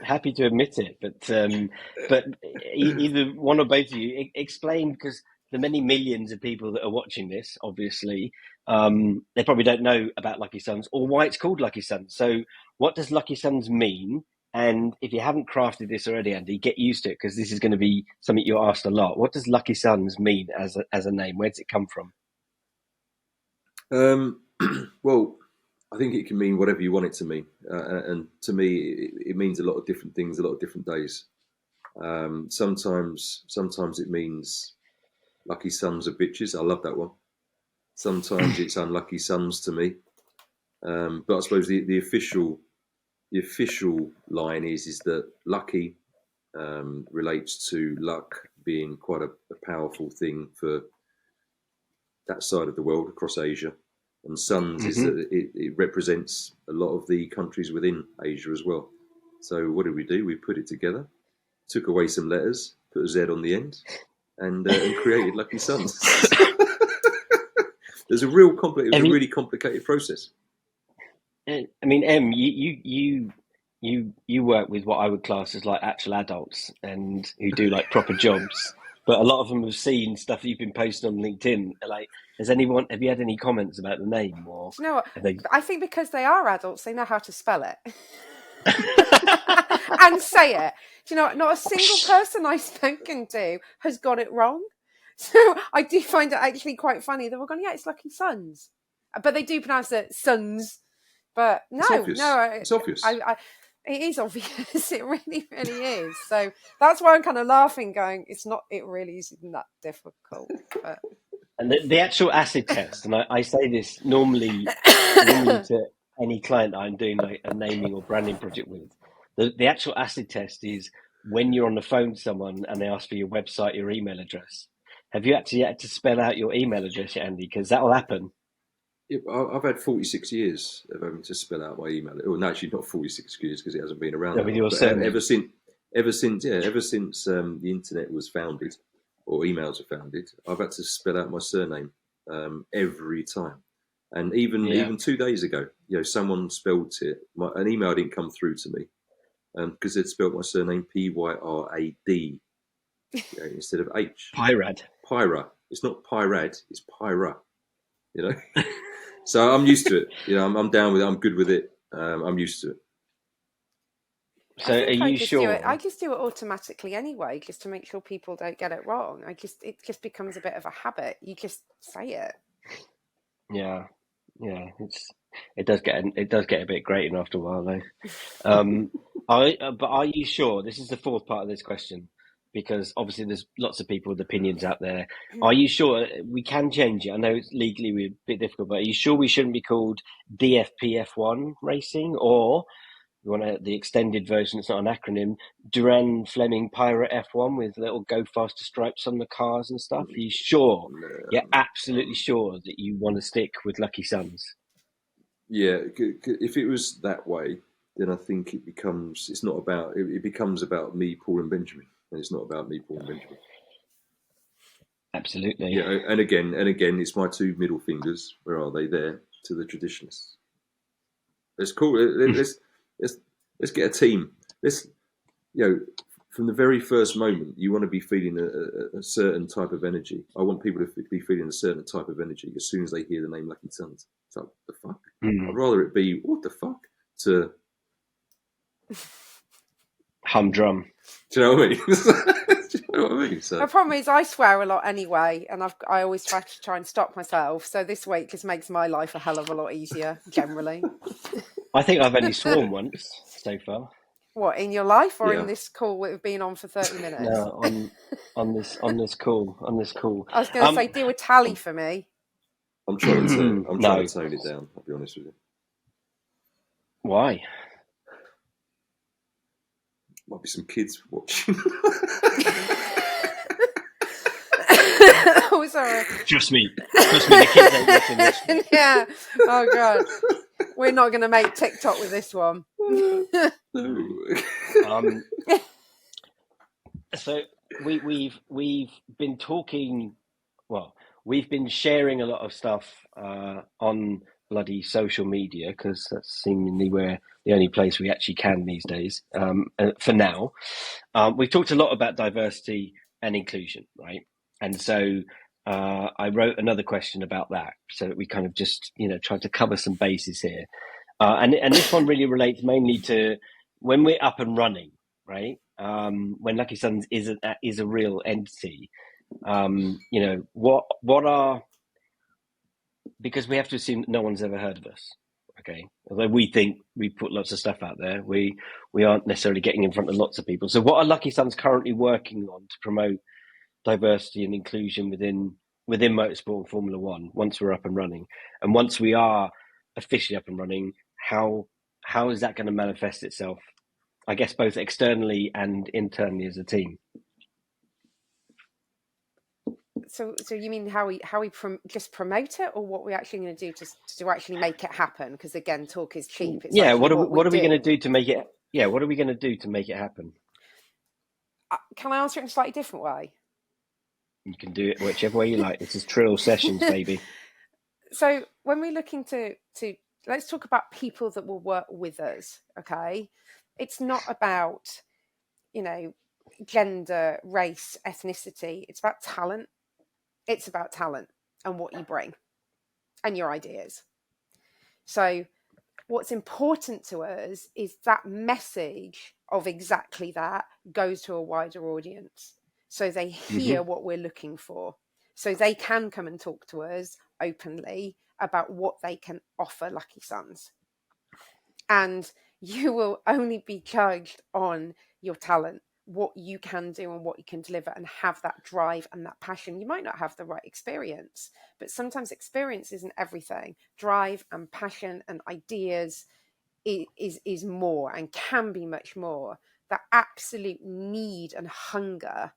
Speaker 3: happy to admit it, but either one or both of you explain, because the many millions of people that are watching this, obviously, they probably don't know about LKYSUNZ or why it's called LKYSUNZ. So, what does LKYSUNZ mean? And if you haven't crafted this already, Andy, get used to it, because this is going to be something you're asked a lot. What does LKYSUNZ mean as a name? Where does it come from?
Speaker 4: Well, I think it can mean whatever you want it to mean, and to me, it means a lot of different things, a lot of different days. Sometimes it means lucky sons of bitches. I love that one. Sometimes it's unlucky sons to me, but I suppose the official line is that lucky relates to luck being quite a powerful thing for that side of the world across Asia. And sons is that it represents a lot of the countries within Asia as well. So what did we do? We put it together, took away some letters, put a Z on the end, and created LKYSUNZ. There's a really complicated process.
Speaker 3: I mean, Em, you work with what I would class as like actual adults and who do like proper jobs. But a lot of them have seen stuff that you've been posting on LinkedIn. Like, have you had any comments about the name? Or
Speaker 5: you know what? I think because they are adults, they know how to spell it and say it. Do you know what? Not a single person I've spoken to has got it wrong. So I do find it actually quite funny. They're all going, yeah, it's LKYSUNZ. But they do pronounce it sons. But no,
Speaker 4: it's obvious.
Speaker 5: It is obvious. It really, really is. So that's why I'm kind of laughing, going, it really isn't that difficult. But...
Speaker 3: And the actual acid test, and I say this normally to any client that I'm doing like a naming or branding project with, the actual acid test is when you're on the phone with someone and they ask for your website, your email address. Have you actually had to spell out your email address yet, Andy? Because that will happen.
Speaker 4: Yeah, I've had 46 years of having to spell out my email. Well, no, actually not 46 years because it hasn't been around.
Speaker 3: No, with your
Speaker 4: ever since ever since the internet was founded, or emails were founded, I've had to spell out my surname every time. And even 2 days ago, someone spelled it. An email didn't come through to me because they'd spelled my surname Pyrad instead of H. Pyra. It's not Pyrad. It's Pyra. So I'm used to it. I'm down with it. I'm good with it. I'm used to it.
Speaker 3: So are you sure?
Speaker 5: I just do it automatically anyway, just to make sure people don't get it wrong. It just becomes a bit of a habit. You just say it.
Speaker 3: Yeah. It does get a bit grating after a while though. But are you sure? This is the fourth part of this question, because obviously there's lots of people with opinions out there. Are you sure we can change it? I know it's legally a bit difficult, but are you sure we shouldn't be called DFP.1 Racing, or you want the extended version? It's not an acronym. Duran Fleming Pirate F1 with little go faster stripes on the cars and stuff. Are you sure? You're absolutely sure that you want to stick with Lucky Suns?
Speaker 4: Yeah, if it was that way, then I think it becomes about me, Paul and Benjamin, and it's not about me, Paul and Benjamin.
Speaker 3: Absolutely.
Speaker 4: Yeah, and again, it's my two middle fingers. Where are they? There to the traditionalists. It's cool. Let's get a team. From the very first moment, you want to be feeling a certain type of energy. I want people to be feeling a certain type of energy as soon as they hear the name Lucky Suns. It's like, what the fuck? I'd rather it be, what the fuck? To
Speaker 3: humdrum.
Speaker 4: Do you know what I mean? Do you know what I mean? So.
Speaker 5: The problem is I swear a lot anyway, and I always try and stop myself. So this week just makes my life a hell of a lot easier, generally.
Speaker 3: I think I've only sworn once so far.
Speaker 5: What, in your life or in this call we've been on for 30 minutes?
Speaker 3: No, on this call.
Speaker 5: I was going to say, do a tally for me.
Speaker 4: I'm trying to tone it down, I'll be honest with you.
Speaker 3: Why?
Speaker 4: Might be some kids watching.
Speaker 5: Oh, sorry.
Speaker 3: Just me, the kids ain't watching this.
Speaker 5: Yeah. Oh, God. We're not going to make TikTok with this one.
Speaker 3: So we've been talking. Well, we've been sharing a lot of stuff on bloody social media, because that's seemingly where the only place we actually can these days. For now, we've talked a lot about diversity and inclusion, right? And so I wrote another question about that, so that we kind of just try to cover some bases here. And this one really relates mainly to when we're up and running, right? When Lucky Suns is a real entity, what are, because we have to assume that no one's ever heard of us, okay? Although we think we put lots of stuff out there, we aren't necessarily getting in front of lots of people. So what are Lucky Suns currently working on to promote diversity and inclusion within motorsport and Formula One once we're up and running? And once we are officially up and running, how is that going to manifest itself, I guess, both externally and internally as a team?
Speaker 5: So you mean how we just promote it, or what we're actually going to do to actually make it happen? Because again, talk is cheap. It's
Speaker 3: what are we going to do to make it? Yeah, what are we going to do to make it happen?
Speaker 5: Can I answer it in a slightly different way?
Speaker 3: You can do it whichever way you like. This is TRILL Sessions, baby.
Speaker 5: So when we're looking to let's talk about people that will work with us, okay? It's not about, gender, race, ethnicity. It's about talent. It's about talent and what you bring and your ideas. So what's important to us is that message of exactly that goes to a wider audience, so they hear what we're looking for, so they can come and talk to us openly about what they can offer Lucky Suns. And you will only be judged on your talent, what you can do and what you can deliver, and have that drive and that passion. You might not have the right experience, but sometimes experience isn't everything. Drive and passion and ideas is more, and can be much more. That absolute need and hunger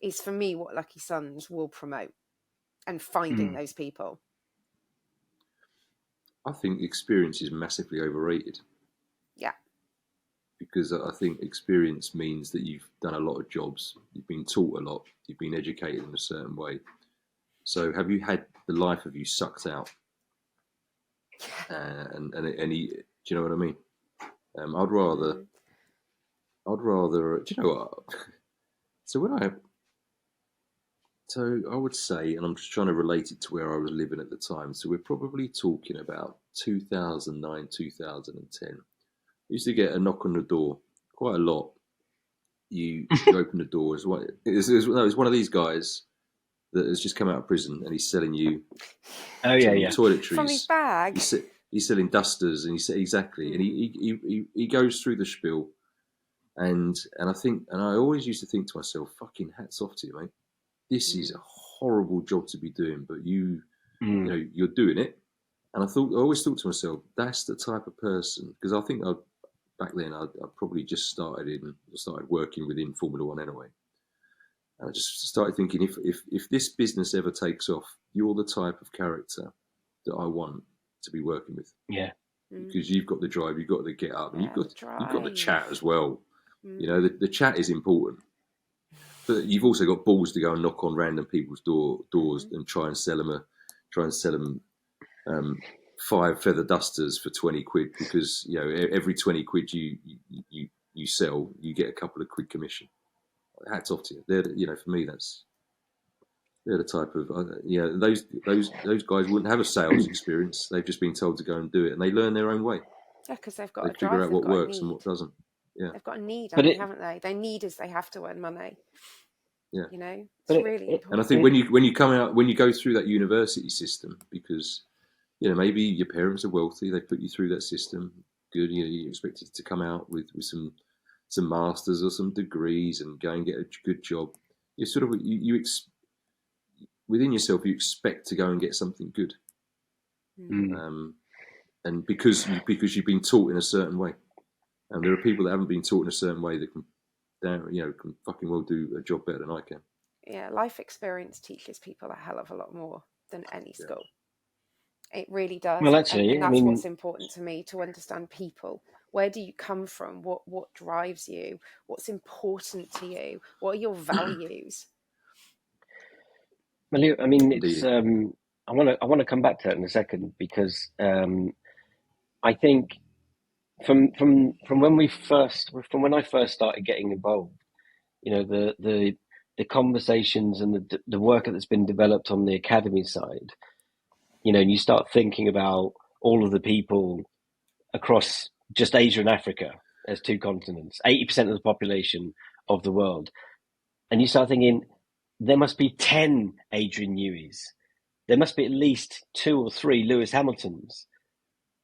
Speaker 5: is, for me, what Lucky Suns will promote, and finding those people.
Speaker 4: I think experience is massively overrated.
Speaker 5: Yeah.
Speaker 4: because I think experience means that you've done a lot of jobs, you've been taught a lot, you've been educated in a certain way. So have you had the life of you sucked out? And do you know what I mean? I'd rather, do you know what? So I would say, and I'm just trying to relate it to where I was living at the time. So we're probably talking about 2009, 2010. I used to get a knock on the door quite a lot. You open the door. It's one of these guys that has just come out of prison and he's selling you toiletries.
Speaker 5: From his bag.
Speaker 4: He's selling dusters, and exactly. And he goes through the spiel, and I always used to think to myself, "Fucking hats off to you, mate. This is a horrible job to be doing, but you know, you're doing it." And I always thought to myself, that's the type of person, because I think back then I probably just started working within Formula One anyway. And I just started thinking, if this business ever takes off, you're the type of character that I want to be working with.
Speaker 3: Yeah.
Speaker 4: Because you've got the drive, you've got the get up, and you've got the chat as well. You know, the chat is important. But you've also got balls to go and knock on random people's doors and try and sell them 5 feather dusters for 20 quid, because you know every 20 quid you sell, you get a couple of quid commission. Hats off to you. For me, they're the type of those guys wouldn't have a sales experience. They've just been told to go and do it, and they learn their own way.
Speaker 5: Yeah, because they've got
Speaker 4: They figure out what works and what doesn't. Yeah,
Speaker 5: they've got a need, haven't they? They need is they have to earn money.
Speaker 4: Yeah,
Speaker 5: you know, it's really important.
Speaker 4: And I think when you come out, when you go through that university system, because maybe your parents are wealthy, they put you through that system. Good, you're expected to come out with some masters or some degrees and go and get a good job. You sort of within yourself, you expect to go and get something good, and because you've been taught in a certain way. And there are people that haven't been taught in a certain way that can fucking well do a job better than I can.
Speaker 5: Yeah, life experience teaches people a hell of a lot more than any school. It really does.
Speaker 3: Well, actually,
Speaker 5: and that's what's important to me, to understand people. Where do you come from? What drives you? What's important to you? What are your values?
Speaker 3: Well, I mean, it's. I want to come back to that in a second, because I think from when I first started getting involved, the conversations and the work that's been developed on the academy side, and you start thinking about all of the people across just Asia and Africa as 2 continents, 80% of the population of the world, and you start thinking there must be 10 Adrian Newey's, there must be at least 2 or 3 Lewis Hamiltons.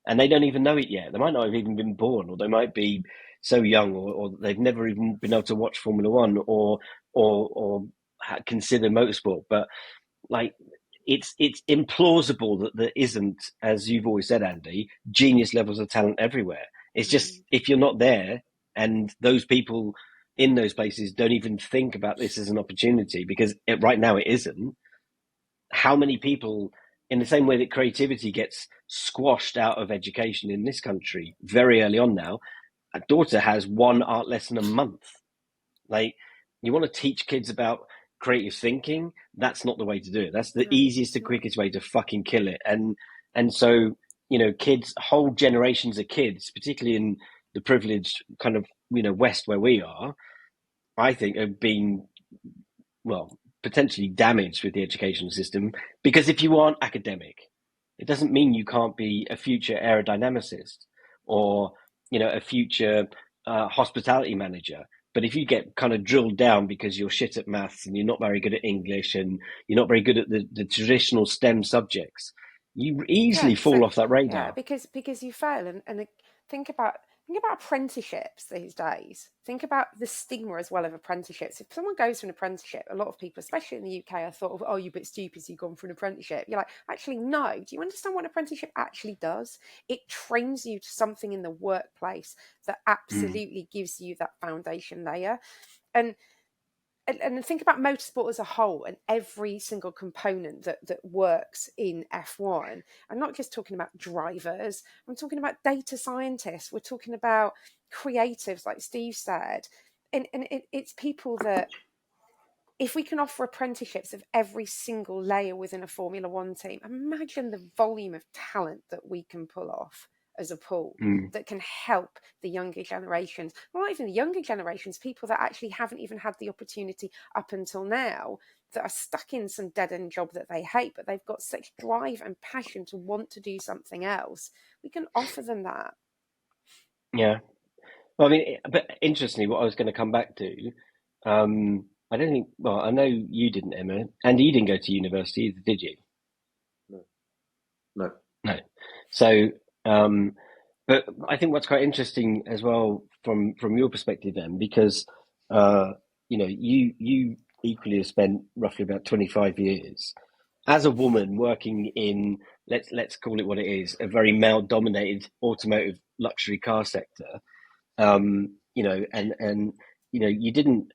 Speaker 3: And they don't even know it yet. They might not have even been born, or they might be so young, or they've never even been able to watch Formula One or consider motorsport. But like, it's implausible that there isn't, as you've always said, Andy, genius levels of talent everywhere. It's just, if you're not there, and those people in those places don't even think about this as an opportunity, because right now it isn't. How many people, in the same way that creativity gets squashed out of education in this country very early on now, a daughter has 1 art lesson a month. Like, you want to teach kids about creative thinking? That's not the way to do it. That's the easiest and quickest way to fucking kill it. And so, kids, whole generations of kids, particularly in the privileged kind of, West where we are, I think have been, potentially damaged with the educational system, because if you aren't academic, it doesn't mean you can't be a future aerodynamicist or a future hospitality manager. But if you get kind of drilled down because you're shit at maths and you're not very good at English and you're not very good at the traditional STEM subjects, you easily fall off that radar.
Speaker 5: Yeah, because you fail. And think about apprenticeships these days. Think about the stigma as well of apprenticeships. If someone goes for an apprenticeship, a lot of people, especially in the UK, are thought of, oh, you're a bit stupid, so you've gone for an apprenticeship. You're like, actually, no. Do you understand what an apprenticeship actually does? It trains you to something in the workplace that absolutely gives you that foundation layer. And and think about motorsport as a whole and every single component that works in F1. I'm not just talking about drivers. I'm talking about data scientists. We're talking about creatives, like Steve said. And it's people that, if we can offer apprenticeships of every single layer within a Formula One team, imagine the volume of talent that we can pull off as a pool that can help the younger generations. Well, not even the younger generations, people that actually haven't even had the opportunity up until now, that are stuck in some dead-end job that they hate, but they've got such drive and passion to want to do something else. We can offer them that.
Speaker 3: Yeah. Well, I mean, but interestingly, what I was going to come back to, I don't think, well, I know you didn't, Emma, and you didn't go to university either, did you?
Speaker 4: No.
Speaker 3: No. So, but I think what's quite interesting as well from your perspective, then, because you equally have spent roughly about 25 years as a woman working in, let's call it what it is, a very male-dominated automotive luxury car sector. And you didn't.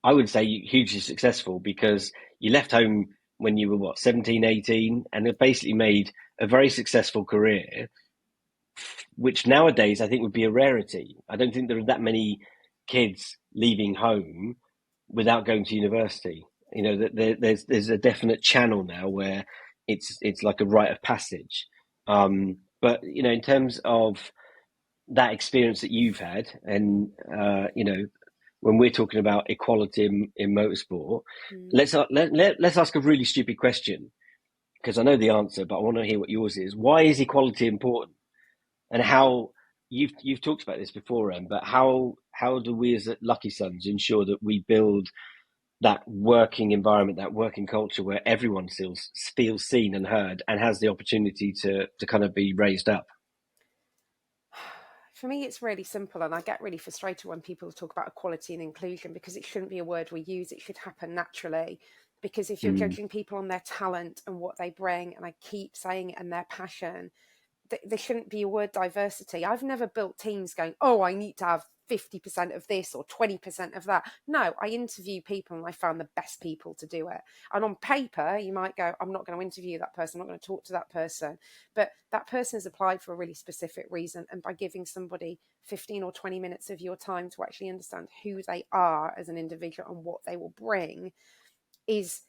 Speaker 3: I would say hugely successful, because you left home when you were 17, 18, and have basically made a very successful career, which nowadays I think would be a rarity. I don't think there are that many kids leaving home without going to university. There's a definite channel now where it's like a rite of passage. But in terms of that experience that you've had, and when we're talking about equality in motorsport, let's ask a really stupid question, because I know the answer, but I want to hear what yours is. Why is equality important? And how you've talked about this before, Em, but how do we as LKYSUNZ ensure that we build that working environment, that working culture where everyone feels seen and heard and has the opportunity to kind of be raised up?
Speaker 5: For me, it's really simple, and I get really frustrated when people talk about equality and inclusion, because it shouldn't be a word we use. It should happen naturally, because if you're judging people on their talent and what they bring, and I keep saying it, and their passion, there shouldn't be a word diversity. I've never built teams going, oh, I need to have 50% of this or 20% of that. No, I interview people and I found the best people to do it. And on paper, you might go, I'm not going to interview that person, I'm not going to talk to that person. But that person has applied for a really specific reason. And by giving somebody 15 or 20 minutes of your time to actually understand who they are as an individual and what they will bring is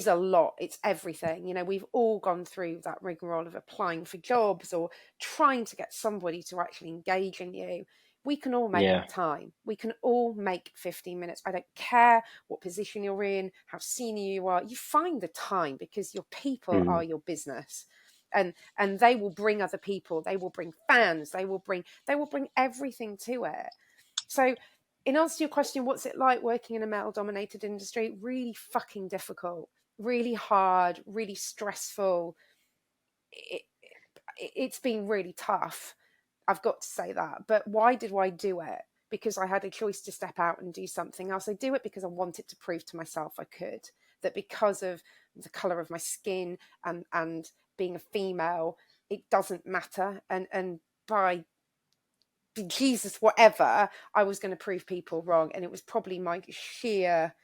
Speaker 5: a lot. It's everything. We've all gone through that rigmarole of applying for jobs or trying to get somebody to actually engage in you. We can all make that time. We can all make 15 minutes. I don't care what position you're in, how senior you are. You find the time, because your people are your business. And they will bring other people. They will bring fans. They will bring everything to it. So in answer to your question, what's it like working in a male-dominated industry? Really fucking difficult, really hard, really stressful. It's been really tough. I've got to say that. But why did I do it? Because I had a choice to step out and do something else. I do it because I wanted to prove to myself I could. That because of the colour of my skin and being a female, it doesn't matter. And by Jesus, whatever, I was going to prove people wrong. And it was probably my sheer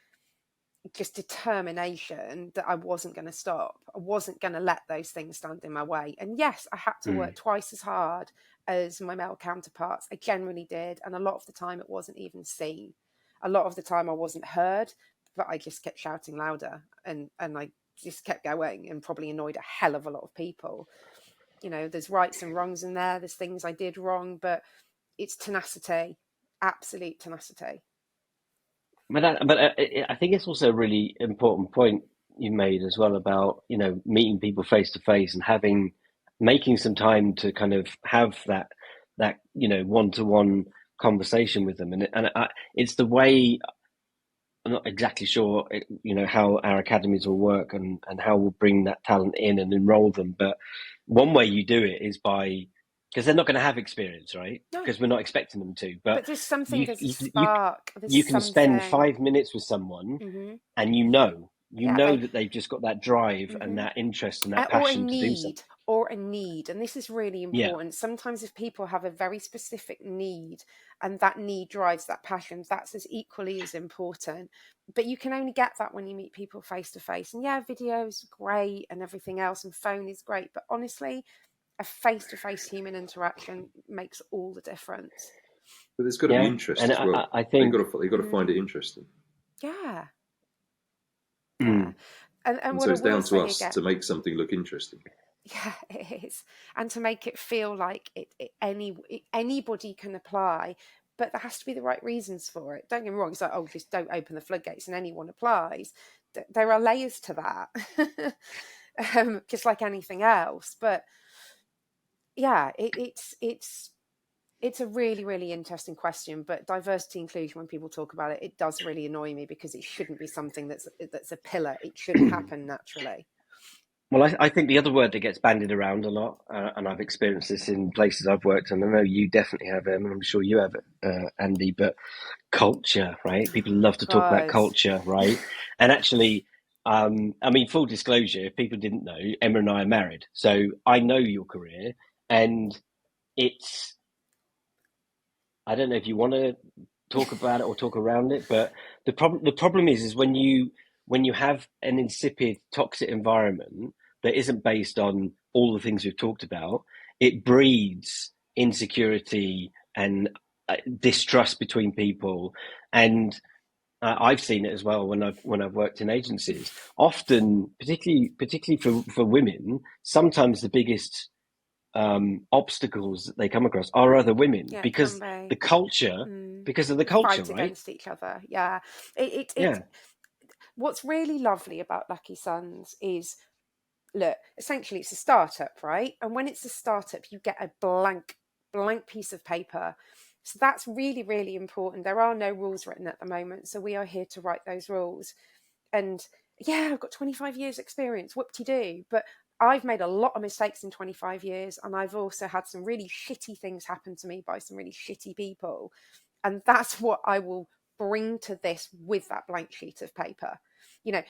Speaker 5: just determination that I wasn't going to stop. I wasn't going to let those things stand in my way. And yes, I had to work twice as hard as my male counterparts. I generally did. And a lot of the time it wasn't even seen. A lot of the time I wasn't heard, but I just kept shouting louder and I just kept going, and probably annoyed a hell of a lot of people. There's rights and wrongs in there. There's things I did wrong, but it's tenacity, absolute tenacity.
Speaker 3: But I think it's also a really important point you made as well about, meeting people face to face and making some time to kind of have that one-to-one conversation with them. And it's the way, I'm not exactly sure, how our academies will work and how we'll bring that talent in and enroll them. But one way you do it is because they're not going to have experience, right?
Speaker 5: No.
Speaker 3: Because we're not expecting them to. But
Speaker 5: there's something, there's a spark.
Speaker 3: You can spend 5 minutes with someone and you know that they've just got that drive and that interest and that passion to do something.
Speaker 5: or a need. And this is really
Speaker 3: Yeah.
Speaker 5: important. Sometimes if people have a very specific need and that need drives that passion, that's as equally as important. But you can only get that when you meet people face to face. And yeah, video is great and everything else, and phone is great, but honestly, a face-to-face human interaction makes all the difference.
Speaker 4: But there's got to be
Speaker 3: Yeah,
Speaker 4: interest
Speaker 3: and
Speaker 4: as well.
Speaker 3: I think
Speaker 4: they've got to find it interesting.
Speaker 5: Yeah.
Speaker 3: Mm.
Speaker 5: And
Speaker 4: so
Speaker 5: what I
Speaker 4: it's down
Speaker 5: will
Speaker 4: to
Speaker 5: say
Speaker 4: us
Speaker 5: again,
Speaker 4: to make something look interesting.
Speaker 5: yeah, it is, and to make it feel like anybody can apply, but there has to be the right reasons for it. Don't get me wrong, it's like, oh, just don't open the floodgates and anyone applies. There are layers to that, just like anything else. But yeah, it's a really, really interesting question. But diversity inclusion, when people talk about it, it does really annoy me, because it shouldn't be something that's a pillar. It should happen naturally.
Speaker 3: Well, I think the other word that gets bandied around a lot, and I've experienced this in places I've worked, and I know you definitely have, and I'm sure you have, Andy, but culture, right? People love to talk about
Speaker 5: God.
Speaker 3: culture, right? And actually, I mean, full disclosure, if people didn't know, Emma and I are married. So I know your career, and it's, I don't know if you want to talk about it or talk around it, but the problem is when you have an insipid, toxic environment that isn't based on all the things we've talked about, it breeds insecurity and distrust between people. And I've seen it as well when I've worked in agencies. Often, particularly for women, sometimes the biggest obstacles that they come across are other women,
Speaker 5: Yeah,
Speaker 3: because
Speaker 5: can
Speaker 3: the
Speaker 5: be.
Speaker 3: culture, because of the culture,
Speaker 5: Fight
Speaker 3: right?
Speaker 5: against each other. Yeah. It
Speaker 3: Yeah.
Speaker 5: What's really lovely about LKYSUNZ is, look, essentially it's a startup, right? And when it's a startup, you get a blank piece of paper. So that's really, really important. There are no rules written at the moment, so we are here to write those rules. And yeah, I've got 25 years experience, whoop-de-doo. But I've made a lot of mistakes in 25 years, and I've also had some really shitty things happen to me by some really shitty people. And that's what I will bring to this with that blank sheet of paper. You know,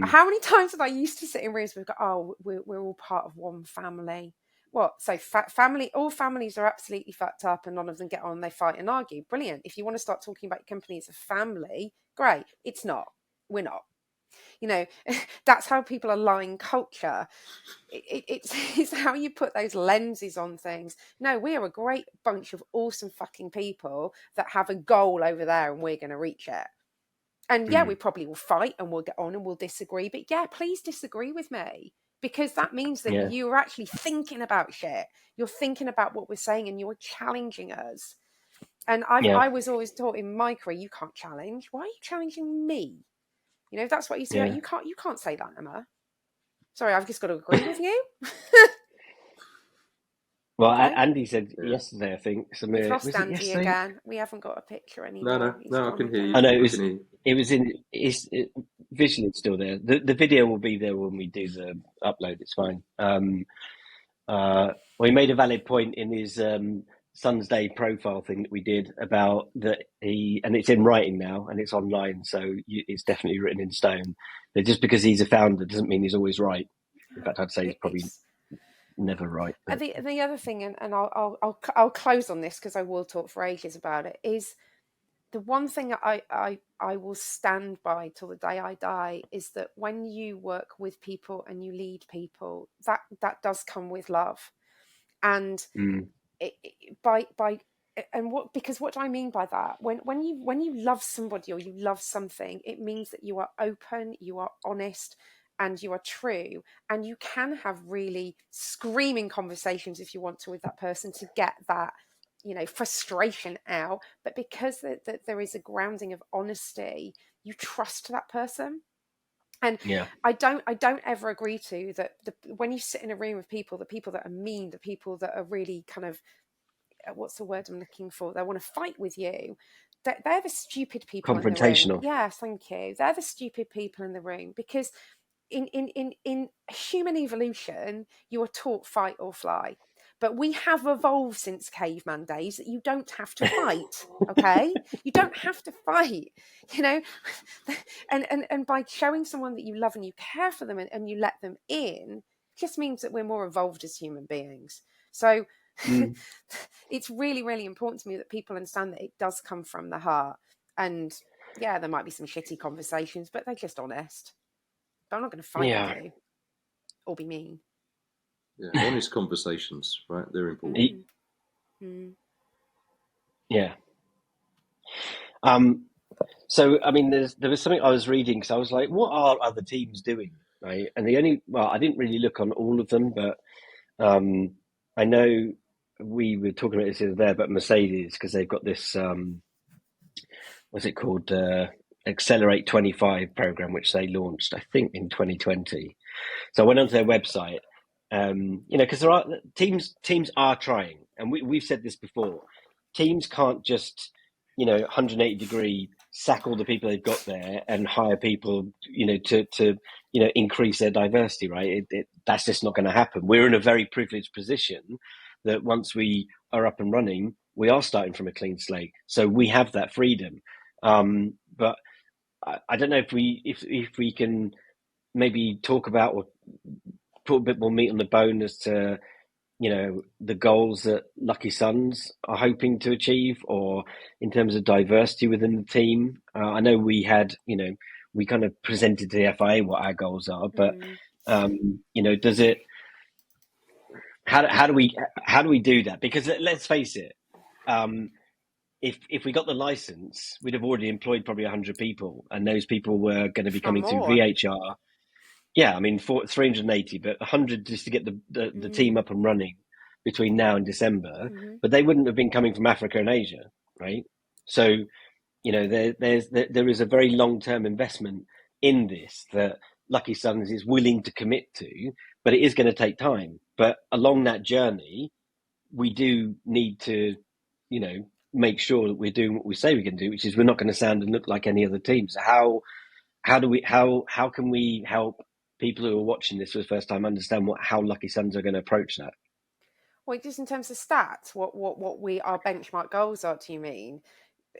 Speaker 5: how many times have I used to sit in rooms where we go, oh, we're all part of one family. What? So family, all families are absolutely fucked up and none of them get on, they fight and argue. Brilliant. If you want to start talking about your company as a family, great. It's not. We're not. You know, that's how people align culture. It's how you put those lenses on things. No, we are a great bunch of awesome fucking people that have a goal over there and we're going to reach it. And yeah, we probably will fight and we'll get on and we'll disagree. But yeah, please disagree with me, because that means that you're actually thinking about shit. You're thinking about what we're saying and you're challenging us. And I was always taught in my career, you can't challenge. Why are you challenging me? You know, if that's what you say, you can't say that, Emma. Sorry, I've just got to agree with you.
Speaker 3: Well,
Speaker 5: Okay.
Speaker 3: Andy said yesterday, I think.
Speaker 5: We've lost
Speaker 3: Was it
Speaker 5: Andy
Speaker 3: yesterday?
Speaker 5: again. We haven't got a picture anymore.
Speaker 4: No, I can hear you.
Speaker 3: I know it was in. Visually it's still there. The video will be there when we do the upload. It's fine. Well, he made a valid point in his Son's Day profile thing that we did about that and it's in writing now and it's online, so it's definitely written in stone. That just because he's a founder doesn't mean he's always right. In fact, I'd say he's probably never right. But.
Speaker 5: The other thing, and I'll close on this because I will talk for ages about it, is the one thing I will stand by till the day I die is that when you work with people and you lead people, that does come with love, and because what do I mean by that? When you love somebody or you love something, it means that you are open, you are honest, and you are true, and you can have really screaming conversations if you want to with that person to get that, you know, frustration out. But because there is a grounding of honesty, you trust that person. And I don't ever agree to that. When you sit in a room with people, the people that are mean, the people that are really kind of, what's the word I'm looking for? They want to fight with you. They're the stupid people in the room. Yes, thank you. They're the stupid people in the room, because in human evolution, you are taught fight or fly. But we have evolved since caveman days that you don't have to fight, okay? You don't have to fight, you know? And by showing someone that you love and you care for them and you let them in, just means that we're more evolved as human beings. So it's really, really important to me that people understand that it does come from the heart. And yeah, there might be some shitty conversations, but they're just honest. But I'm not going to fight with you or be mean.
Speaker 4: Yeah, honest conversations, right? They're important.
Speaker 3: Yeah. So, I mean, there was something I was reading because I was like, what are other teams doing, right? And I didn't really look on all of them, but I know we were talking about this the other day about Mercedes because they've got this, what's it called, Accelerate 25 program, which they launched, I think, in 2020. So I went onto their website, because there are teams are trying, and we've said this before. Teams can't just 180-degree sack all the people they've got there and hire people to increase their diversity, right? That's just not going to happen. We're in a very privileged position that once we are up and running, we are starting from a clean slate, so we have that freedom. But I don't know if we can maybe talk about or put a bit more meat on the bone as to the goals that LKYSUNZ are hoping to achieve, or in terms of diversity within the team. I know we had, we kind of presented to the FIA what our goals are, but does it? How do we do that? Because let's face it, if we got the license, we'd have already employed probably 100 people, and those people were going to be coming through VHR. Yeah, I mean, 380, but 100 just to get the team up and running between now and December. But they wouldn't have been coming from Africa and Asia, right? So, there is a very long-term investment in this that LKYSUNZ is willing to commit to, but it is going to take time. But along that journey, we do need to, make sure that we're doing what we say we can do, which is we're not going to sound and look like any other team. So how can we help people who are watching this for the first time understand how LKYSUNZ are going to approach that?
Speaker 5: Well, just in terms of stats, what our benchmark goals are, do you mean?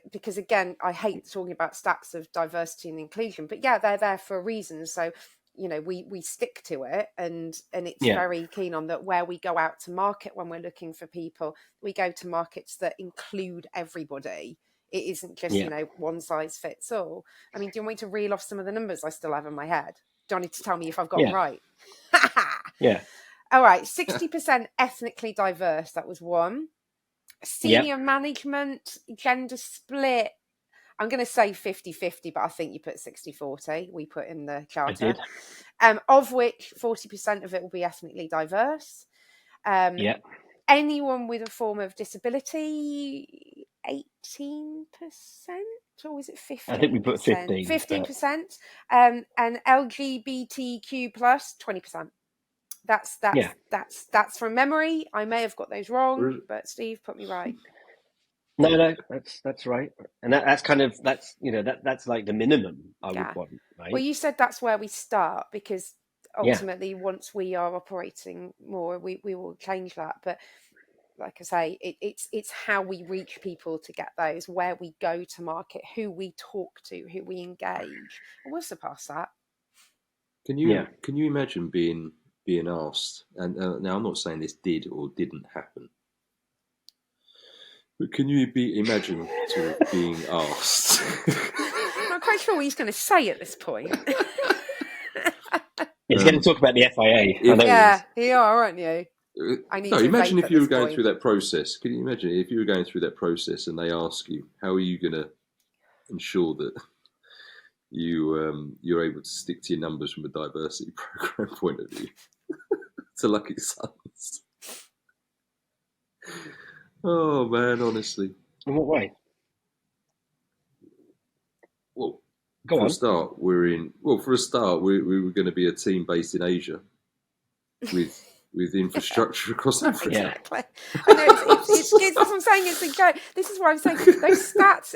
Speaker 5: Because again, I hate talking about stats of diversity and inclusion, but yeah, they're there for a reason. So, we stick to it, and it's very keen on that. Where we go out to market when we're looking for people, we go to markets that include everybody. It isn't just, one size fits all. I mean, do you want me to reel off some of the numbers I still have in my head? Do I need to tell me if I've got them right?
Speaker 3: Yeah.
Speaker 5: All right. 60% ethnically diverse. That was one. Senior management, gender split. I'm going to say 50-50, but I think you put 60-40. We put in the charter.
Speaker 3: I did.
Speaker 5: Of which 40% of it will be ethnically diverse. Anyone with a form of disability, 18%, or was it 15%?
Speaker 3: I think we put 15.
Speaker 5: 15%. And LGBTQ plus 20%. That's from memory. I may have got those wrong, but Steve put me right.
Speaker 3: No, that's right, and that's like the minimum I would want. Right?
Speaker 5: Well, you said that's where we start, because ultimately, once we are operating more, we will change that. But like I say, it's how we reach people to get those, where we go to market, who we talk to, who we engage, and we'll surpass that.
Speaker 4: Can you imagine being asked? And now I'm not saying this did or didn't happen. But can you imagine sort of being asked?
Speaker 5: I'm not quite sure what he's going to say at this point.
Speaker 3: He's going to talk about the FIA.
Speaker 5: You are, aren't you?
Speaker 4: Imagine if you were going through that process. Can you imagine if you were going through that process and they ask you, how are you going to ensure that you're able to stick to your numbers from a diversity program point of view? To LKYSUNZ. Oh man, honestly.
Speaker 3: In what way?
Speaker 4: Well, for a start, we were going to be a team based in Asia with infrastructure across Africa.
Speaker 5: Exactly. I know it's what I'm saying. It's a joke. This is what I'm saying. Those stats,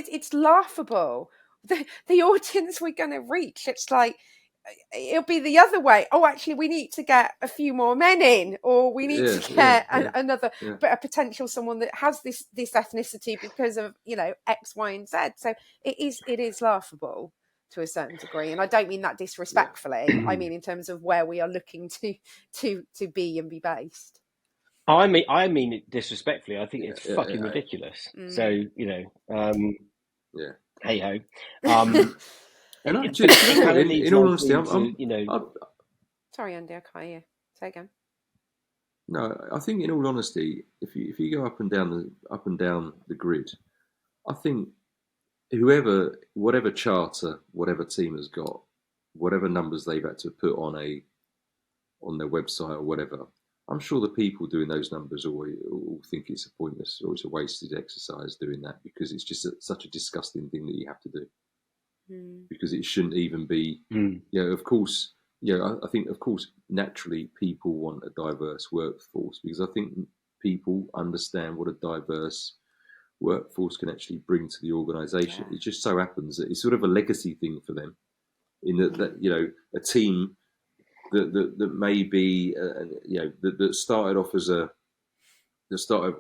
Speaker 5: it's laughable. The audience we're going to reach, it's like, it'll be the other way. Oh, actually, we need to get a few more men in, or we need to get another, but a potential someone that has this ethnicity because of X, Y, and Z. So it is laughable. to a certain degree, and I don't mean that disrespectfully. I mean in terms of where we are looking to be and be based.
Speaker 3: I mean it disrespectfully. I think it's fucking ridiculous. So you know, hey ho.
Speaker 4: And
Speaker 3: But
Speaker 4: actually,
Speaker 3: it kind of leads
Speaker 4: in all honesty,
Speaker 3: nicely to, you know.
Speaker 5: Sorry, Andy, I can't hear. Say again.
Speaker 4: No, I think in all honesty, if you go up and down the grid, I think whatever charter, whatever team has got, whatever numbers they've had to put on their website or whatever, I'm sure the people doing those numbers all think it's a pointless or it's a wasted exercise doing that, because it's just such a disgusting thing that you have to do. Because it shouldn't even be. Of course. I think, of course, naturally people want a diverse workforce, because I think people understand what a diverse workforce can actually bring to the organisation. It just so happens that it's sort of a legacy thing for them, in that you know, a team that may be that started off as a I don't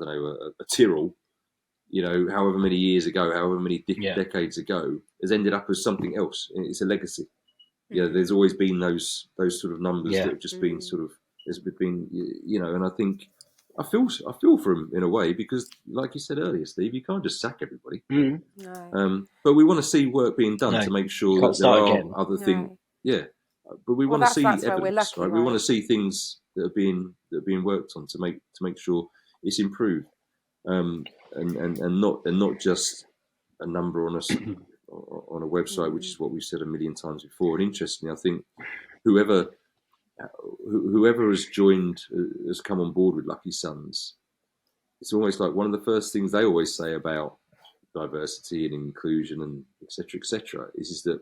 Speaker 4: know, a Tyrrell, you know, however many years ago, however many decades ago, has ended up as something else. It's a legacy. There's always been those sort of numbers that have just been sort of, there's been, you know, and I think I feel for him in a way, because like you said earlier, Steve, you can't just sack everybody.
Speaker 5: No.
Speaker 4: But we want to see work being done to make sure that there are other things. But we want to see evidence, right? We want to see things that are being worked on to make sure it's improved. And not just a number on a website, which is what we've said a million times before. And interestingly, I think whoever has come on board with LKYSUNZ, it's almost like one of the first things they always say about diversity and inclusion and etc. is that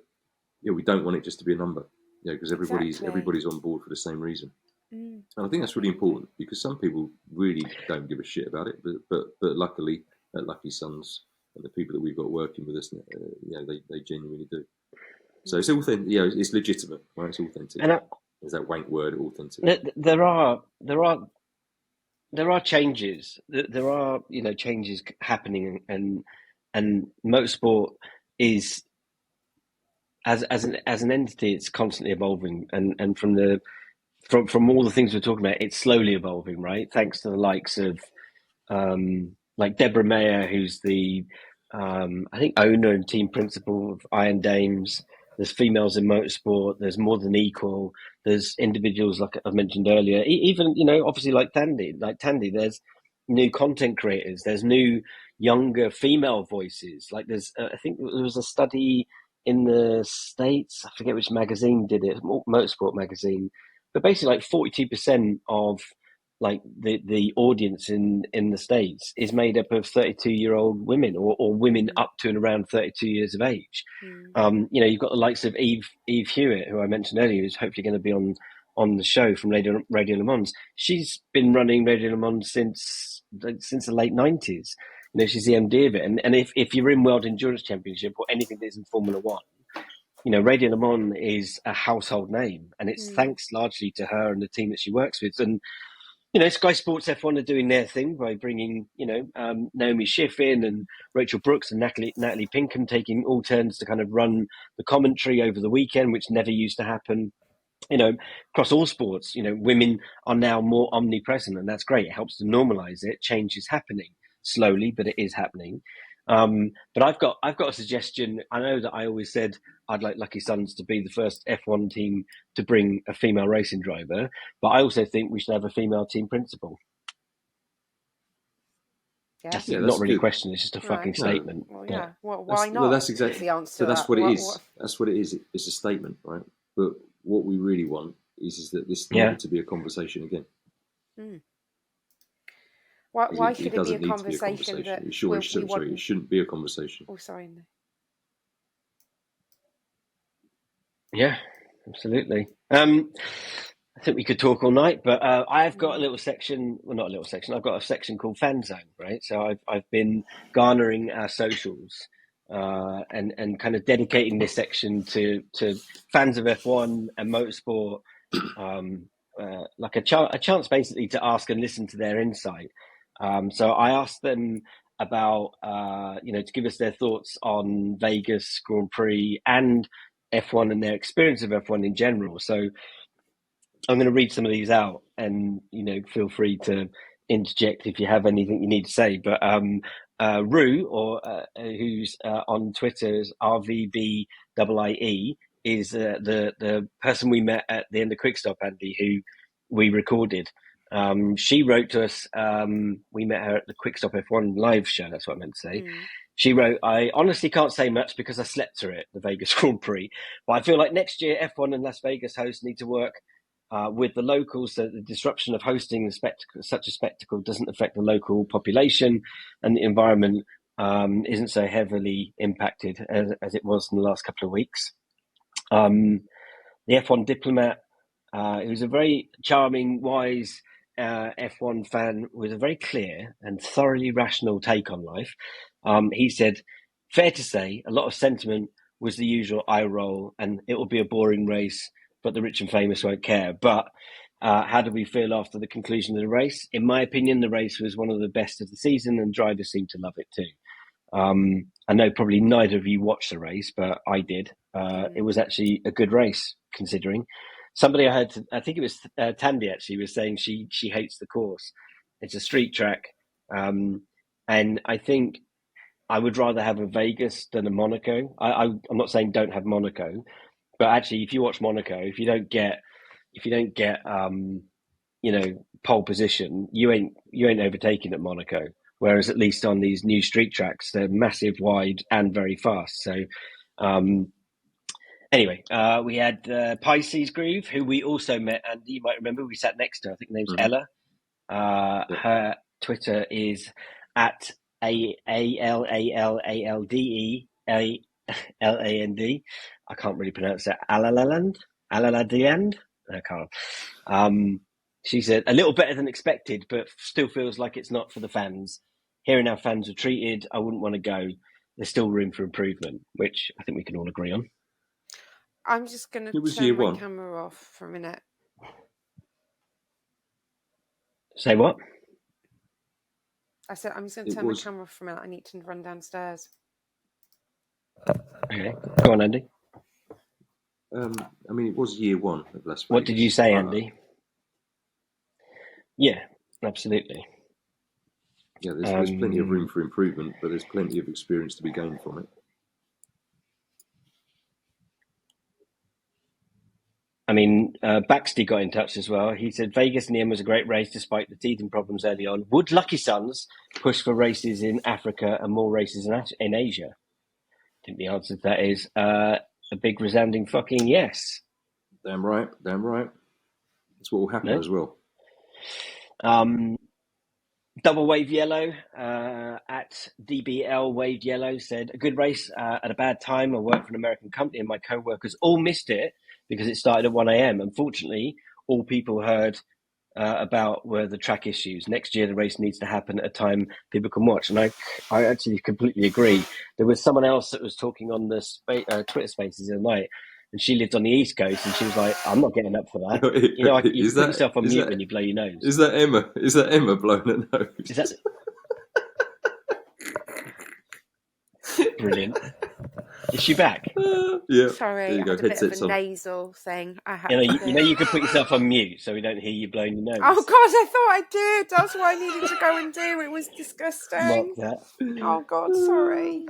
Speaker 4: we don't want it just to be a number, because everybody's on board for the same reason. And I think that's really important, because some people really don't give a shit about it, but luckily at LKYSUNZ and the people that we've got working with us, they genuinely do. So it's authentic, it's legitimate, right? It's authentic. And there's that wank word, authentic.
Speaker 3: There are changes. There are changes happening, and motorsport is as an entity, it's constantly evolving, and from all the things we're talking about, it's slowly evolving, right? Thanks to the likes of like Deborah Mayer, who's the I think owner and team principal of Iron Dames. There's females in motorsport. There's more than equal. There's individuals like I mentioned earlier. Even obviously like Tandy. There's new content creators. There's new younger female voices. Like there's I think there was a study in the States. I forget which magazine did it. Motorsport magazine. But basically, like 42% of like the audience in the States is made up of 32-year-old women or women up to and around 32 years of age. You've got the likes of Eve Hewitt, who I mentioned earlier, who's hopefully going to be on the show from Radio Le Mans. She's been running Radio Le Mans since the late 90s. She's the MD of it. And if you're in World Endurance Championship or anything that is in Formula One, Radio Le Mans is a household name, and it's thanks largely to her and the team that she works with. And Sky Sports F1 are doing their thing by bringing, Naomi Schiff in, and Rachel Brooks and Natalie Pinkham taking all turns to kind of run the commentary over the weekend, which never used to happen. Across all sports, women are now more omnipresent, and that's great. It helps to normalize it. Change is happening slowly, but it is happening. But I've got a suggestion. I know that I always said I'd like LKYSUNZ to be the first F1 team to bring a female racing driver, but I also think we should have a female team principal. That's not really a question. It's just a fucking statement.
Speaker 5: Well, yeah. Well, why not?
Speaker 4: Well, that's exactly
Speaker 5: the answer.
Speaker 4: So that's what it is. That's what it is. It's a statement, right? But what we really want is that this needed to be a conversation again.
Speaker 5: Why should it be a conversation?
Speaker 4: It shouldn't be a conversation.
Speaker 5: Oh, sorry. No.
Speaker 3: Yeah, absolutely. I think we could talk all night, but I've got a little section. Well, not a little section. I've got a section called Fan Zone, right? So I've been garnering our socials and kind of dedicating this section to fans of F1 and motorsport, like a chance basically to ask and listen to their insight. So I asked them about to give us their thoughts on Vegas Grand Prix and F1 and their experience of F1 in general. So I'm going to read some of these out, and feel free to interject if you have anything you need to say. But Rue, who's on Twitter as RVBIIE, is the person we met at the end of Quickstop, Andy, who we recorded. She wrote to us. We met her at the Quickstop F1 live show. That's what I meant to say. She wrote, "I honestly can't say much because I slept through it, the Vegas Grand Prix. But I feel like next year F1 and Las Vegas hosts need to work with the locals so that the disruption of hosting such a spectacle doesn't affect the local population and the environment isn't so heavily impacted as it was in the last couple of weeks." The F1 diplomat, who's a very charming, wise F1 fan with a very clear and thoroughly rational take on life, he said, "Fair to say, a lot of sentiment was the usual eye roll, and it will be a boring race, but the rich and famous won't care. But how did we feel after the conclusion of the race? In my opinion, the race was one of the best of the season, and drivers seemed to love it too." I know probably neither of you watched the race, but I did. It was actually a good race, considering. Somebody I heard, I think it was Tandy actually, was saying she hates the course. It's a street track. And I think I would rather have a Vegas than a Monaco. I'm not saying don't have Monaco, but actually, if you watch Monaco, if you don't get pole position, you ain't overtaken at Monaco. Whereas at least on these new street tracks, they're massive, wide, and very fast. So anyway, we had Pisces Groove, who we also met, and you might remember we sat next to her. I think her name's Ella. Her Twitter is at ALALALDEALAND. I can't really pronounce that. Alalaland? I can't. She said, "A little better than expected, but still feels like it's not for the fans. Hearing how fans are treated, I wouldn't want to go. There's still room for improvement," which I think we can all agree on.
Speaker 5: I'm just going to turn my camera off for a minute.
Speaker 3: Say what?
Speaker 5: I said I'm just going to turn my camera off for a minute. I need to run downstairs.
Speaker 3: Okay, go on, Andy.
Speaker 4: It was year one of Las Vegas.
Speaker 3: What did you say, Andy? Yeah, absolutely.
Speaker 4: Yeah, there's plenty of room for improvement, but there's plenty of experience to be gained from it.
Speaker 3: Baxter got in touch as well. He said Vegas in the end was a great race despite the teething problems early on. Would LKYSUNZ push for races in Africa and more races in Asia? I think the answer to that is a big resounding fucking yes.
Speaker 4: Damn right. That's what will happen as well.
Speaker 3: Double Wave Yellow at DBL Wave Yellow said, "A good race at a bad time. I work for an American company and my co-workers all missed it because it started at 1 a.m. Unfortunately, all people heard about were the track issues. Next year, the race needs to happen at a time people can watch." And I actually completely agree. There was someone else that was talking on the Twitter Spaces the other night, and she lived on the East Coast, and she was like, "I'm not getting up for that." You put yourself on mute when you blow your nose.
Speaker 4: Is that Emma? Is that Emma blowing her nose?
Speaker 3: Is that brilliant? Is she back?
Speaker 4: Yeah.
Speaker 5: Sorry, I had a bit of a nasal thing.
Speaker 3: You could put yourself on mute so we don't hear you blowing your nose.
Speaker 5: Oh God, I thought I did. That's what I needed to go and do. It was disgusting.
Speaker 3: Mark that.
Speaker 5: Oh God, sorry.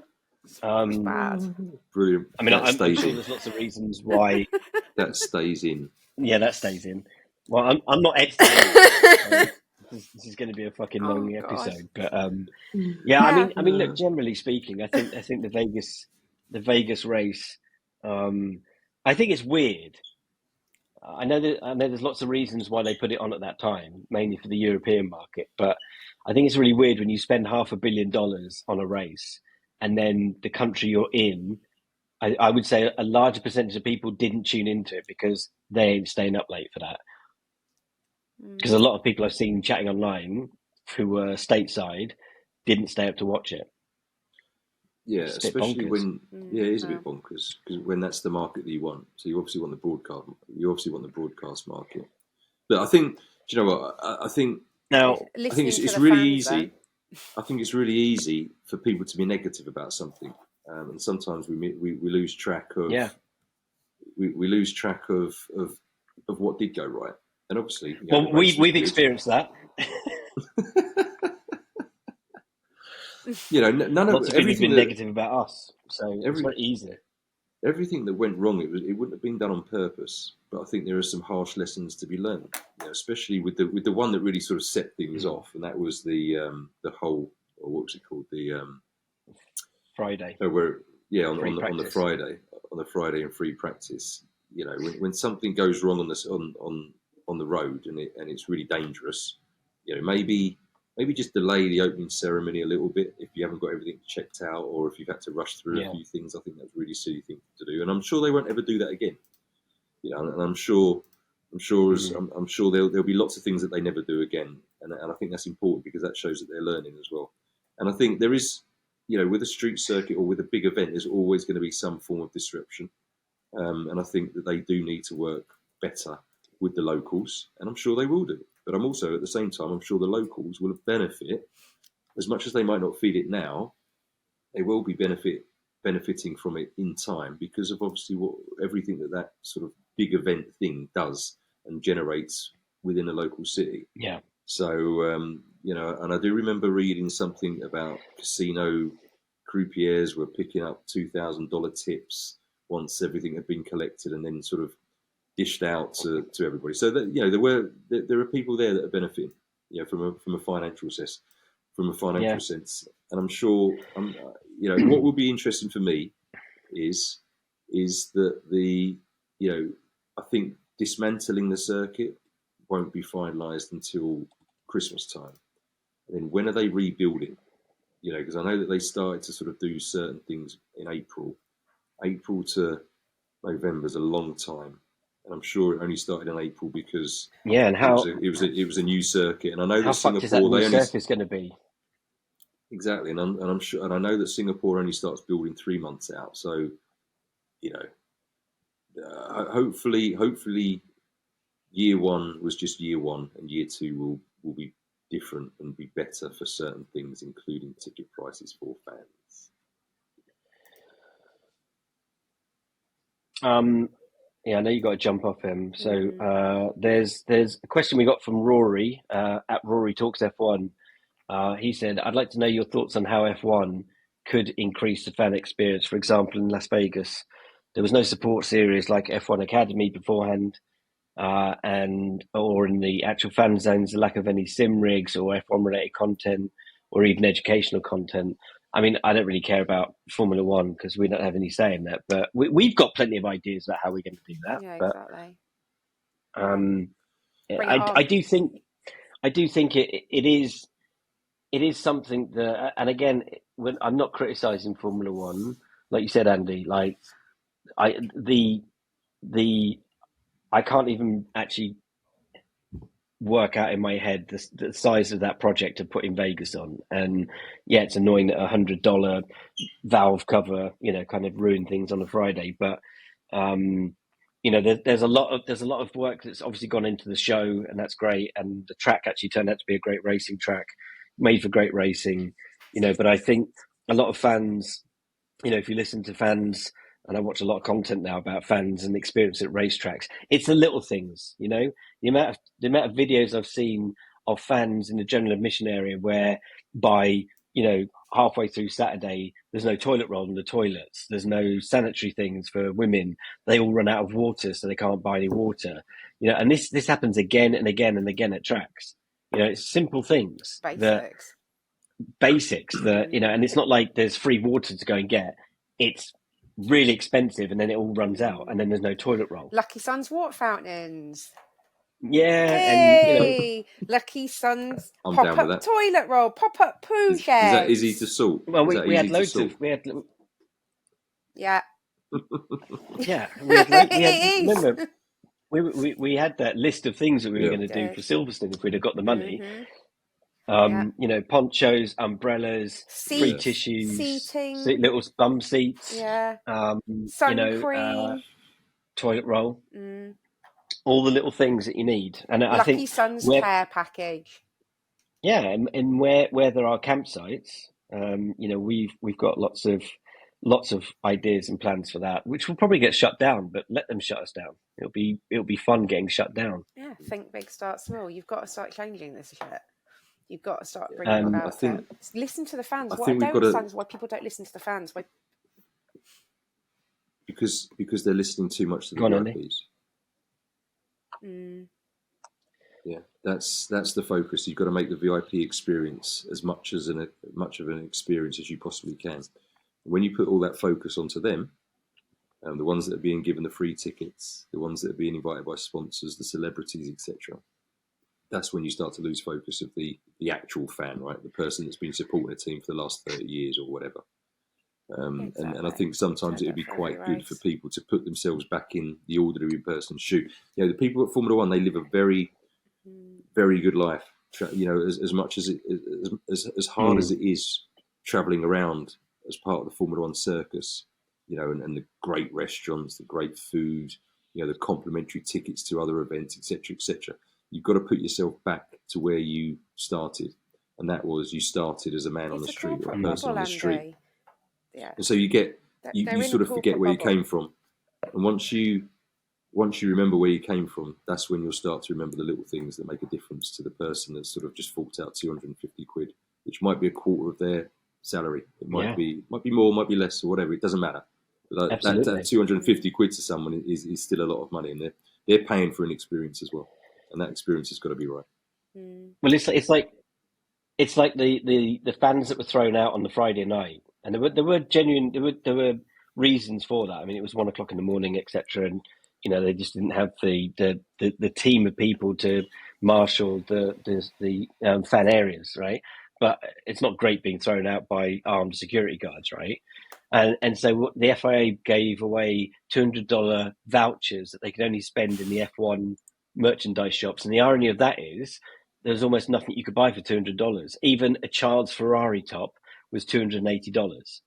Speaker 5: Bad.
Speaker 4: Brilliant.
Speaker 3: I'm sure there's lots of reasons why
Speaker 4: that stays in.
Speaker 3: Yeah, that stays in. Well, I'm not editing it. This is going to be a fucking long episode, but look. Generally speaking, I think the Vegas race. I think it's weird. I know there's lots of reasons why they put it on at that time, mainly for the European market. But I think it's really weird when you spend $500 million on a race, and then the country you're in. I would say a larger percentage of people didn't tune into it because they ain't staying up late for that. Because a lot of people I've seen chatting online who were stateside didn't stay up to watch it.
Speaker 4: Yeah, especially when it is a bit bonkers because when that's the market that you want. So you obviously want the broadcast. You obviously want the broadcast market. But I think, do you know what? I think
Speaker 3: now.
Speaker 4: I think it's really easy. I think it's really easy for people to be negative about something, and sometimes we lose track of we lose track of what did go right. And obviously,
Speaker 3: well, we've experienced that.
Speaker 4: None of
Speaker 3: Lots of people have
Speaker 4: everything
Speaker 3: been
Speaker 4: that,
Speaker 3: negative about us, so it's very easy.
Speaker 4: Everything that went wrong, it wouldn't have been done on purpose. But I think there are some harsh lessons to be learned, especially with the one that really sort of set things off, and that was the whole, or what was it called, the
Speaker 3: Friday.
Speaker 4: on the Friday and free practice. When something goes wrong on the road and it's really dangerous, maybe just delay the opening ceremony a little bit if you haven't got everything checked out, or if you've had to rush through a few things. I think that's a really silly thing to do, and I'm sure they won't ever do that again. And I'm sure there'll be lots of things that they never do again, and I think that's important because that shows that they're learning as well. And I think there is, with a street circuit or with a big event, there's always going to be some form of disruption, and I think that they do need to work better with the locals, and I'm sure they will do. But I'm also, at the same time, I'm sure the locals will benefit, as much as they might not feel it now, they will be benefiting from it in time because of obviously everything that sort of big event thing does and generates within a local city.
Speaker 3: Yeah.
Speaker 4: So, and I do remember reading something about casino croupiers were picking up $2,000 tips once everything had been collected and then sort of dished out to everybody. So that there are people there that are benefiting, from a financial sense, and I'm sure what will be interesting for me is that I think dismantling the circuit won't be finalised until Christmas time. And then when are they rebuilding? Because I know that they started to sort of do certain things in April. April to November is a long time. And I'm sure it only started in April because
Speaker 3: and how
Speaker 4: it was a new circuit, and I know
Speaker 3: how
Speaker 4: that Singapore
Speaker 3: fucked is that new circuit's going to be?
Speaker 4: Exactly, and I'm sure, and I know that Singapore only starts building 3 months out. So, hopefully, year one was just year one, and year two will be different and be better for certain things, including ticket prices for fans.
Speaker 3: I know you got to jump off him. So there's a question we got from Rory at Rory Talks F1. He said, "I'd like to know your thoughts on how F1 could increase the fan experience. For example, in Las Vegas, there was no support series like F1 Academy beforehand, or in the actual fan zones, the lack of any sim rigs or F1 related content or even educational content. I mean, I don't really care about Formula One because we don't have any say in that, but we've got plenty of ideas about how we're going to do that.
Speaker 5: Yeah,
Speaker 3: but,
Speaker 5: exactly.
Speaker 3: I do think it is something that, and again, when I'm not criticising Formula One, like you said, Andy, like I can't even actually work out in my head the size of that project to put in Vegas on. And yeah, it's annoying that $100 valve cover, kind of ruin things on a Friday. But there's a lot of work that's obviously gone into the show, and that's great. And the track actually turned out to be a great racing track, made for great racing. But I think a lot of fans, if you listen to fans, and I watch a lot of content now about fans and experience at racetracks, it's the little things, the amount of videos I've seen of fans in the general admission area where by, halfway through Saturday, there's no toilet roll in the toilets. There's no sanitary things for women. They all run out of water, so they can't buy any water. And this happens again and again and again at tracks. It's simple things. Basics that, and it's not like there's free water to go and get. It's really expensive, and then it all runs out, and then there's no toilet roll.
Speaker 5: LKYSUNZ water fountains.
Speaker 3: Yeah,
Speaker 5: hey,
Speaker 3: and
Speaker 5: LKYSUNZ
Speaker 4: I'm
Speaker 5: pop
Speaker 4: down
Speaker 5: up
Speaker 4: with that.
Speaker 5: toilet roll, pop up poo sheds. Is
Speaker 4: that easy to sort?
Speaker 3: Well, we had loads of.
Speaker 5: Yeah.
Speaker 3: Yeah, remember, we had that list of things that we were going to do for Silverstone if we'd have got the money. Ponchos, umbrellas, free tissues,
Speaker 5: seating,
Speaker 3: little bum seats,
Speaker 5: sun cream,
Speaker 3: toilet roll, all the little things that you need. And I think
Speaker 5: LKYSUNZ care package.
Speaker 3: Yeah, and where there are campsites, we've got lots of ideas and plans for that, which will probably get shut down. But let them shut us down. It'll be fun getting shut down.
Speaker 5: Yeah, think big, start small. You've got to start changing this shit. You've got to start bringing
Speaker 3: Um,
Speaker 5: about
Speaker 4: I think
Speaker 5: it. Listen to the fans.
Speaker 4: I
Speaker 5: What I
Speaker 4: think we've
Speaker 5: don't
Speaker 4: got to,
Speaker 5: understand is why people don't listen to the fans. Why?
Speaker 4: because they're listening too much to the
Speaker 3: Go on, Andy.
Speaker 4: VIPs.
Speaker 5: Mm,
Speaker 4: Yeah, that's the focus. You've got to make the VIP experience as much of an experience as you possibly can. When you put all that focus onto them, the ones that are being given the free tickets, the ones that are being invited by sponsors, the celebrities, etc., that's when you start to lose focus of the actual fan, right? The person that's been supporting a team for the last 30 years or whatever. And I
Speaker 5: exactly.
Speaker 4: think sometimes
Speaker 5: Turned
Speaker 4: it would
Speaker 5: up
Speaker 4: be
Speaker 5: for
Speaker 4: quite
Speaker 5: every
Speaker 4: good for
Speaker 5: race.
Speaker 4: people to put themselves back in the ordinary person's shoe. You know, the people at Formula One, they live a very, very good life. You know, as much as as hard as it is traveling around as part of the Formula One circus, you know, and the great restaurants, the great food, you know, the complimentary tickets to other events, etc., etc. You've got to put yourself back to where you started, and that was you started as a man on the
Speaker 5: It's a
Speaker 4: street or a
Speaker 5: corporate
Speaker 4: person on
Speaker 5: bubble,
Speaker 4: the street.
Speaker 5: Andy. Yeah,
Speaker 4: And so you
Speaker 5: they're in a
Speaker 4: sort of forget
Speaker 5: corporate
Speaker 4: where you
Speaker 5: bubble.
Speaker 4: came from, and once you remember where you came from, that's when you'll start to remember the little things that make a difference to the person that's sort of just forked out 250 quid, which might be a quarter of their salary. It might be more, might be less, or whatever. It doesn't matter. But that 250 quid to someone is still a lot of money, and they're paying for an experience as well, and that experience has got to be right.
Speaker 3: Well, it's like the fans that were thrown out on the Friday night, and there were genuine there were reasons for that. I mean, it was 1 o'clock in the morning, etc., and they just didn't have the team of people to marshal the fan areas, right? But it's not great being thrown out by armed security guards, right? And so the FIA gave away $200 vouchers that they could only spend in the F1 merchandise shops, and the irony of that is there's almost nothing you could buy for $200. Even a child's Ferrari top was $280.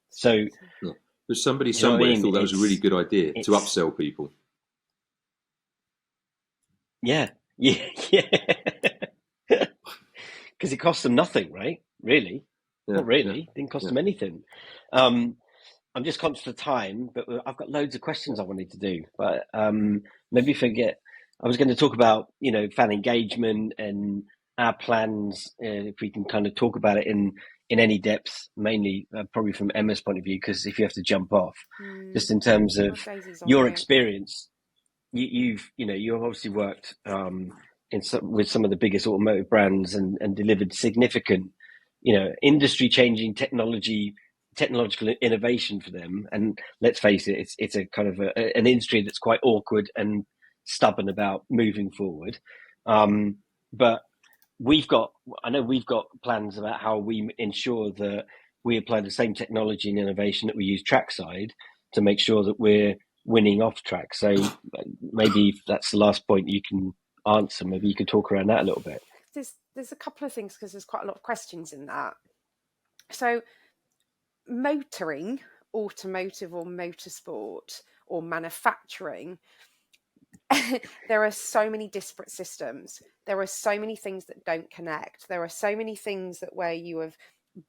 Speaker 3: So,
Speaker 4: Yeah. But somebody
Speaker 3: you know what I
Speaker 4: somewhere
Speaker 3: mean?
Speaker 4: thought that was a really good idea to upsell people.
Speaker 3: Yeah. Because it cost them nothing, right? Really?
Speaker 4: Yeah,
Speaker 3: Not really. It didn't cost them anything. I'm just conscious of time, but I've got loads of questions I wanted to do. But maybe forget. I was going to talk about fan engagement and our plans. If we can kind of talk about it in any depth, mainly probably from Emma's point of view, because if you have to jump off, just in terms of your experience, you've obviously worked with some of the biggest automotive brands and delivered significant, industry-changing technological innovation for them. And let's face it, it's a kind of an industry that's quite awkward and stubborn about moving forward. But I know we've got plans about how we ensure that we apply the same technology and innovation that we use trackside to make sure that we're winning off track. So maybe if that's the last point you can answer, maybe you could talk around that a little bit.
Speaker 5: There's a couple of things because there's quite a lot of questions in that. So motoring, automotive or motorsport or manufacturing, there are so many disparate systems. There are so many things that don't connect. There are so many things that where you have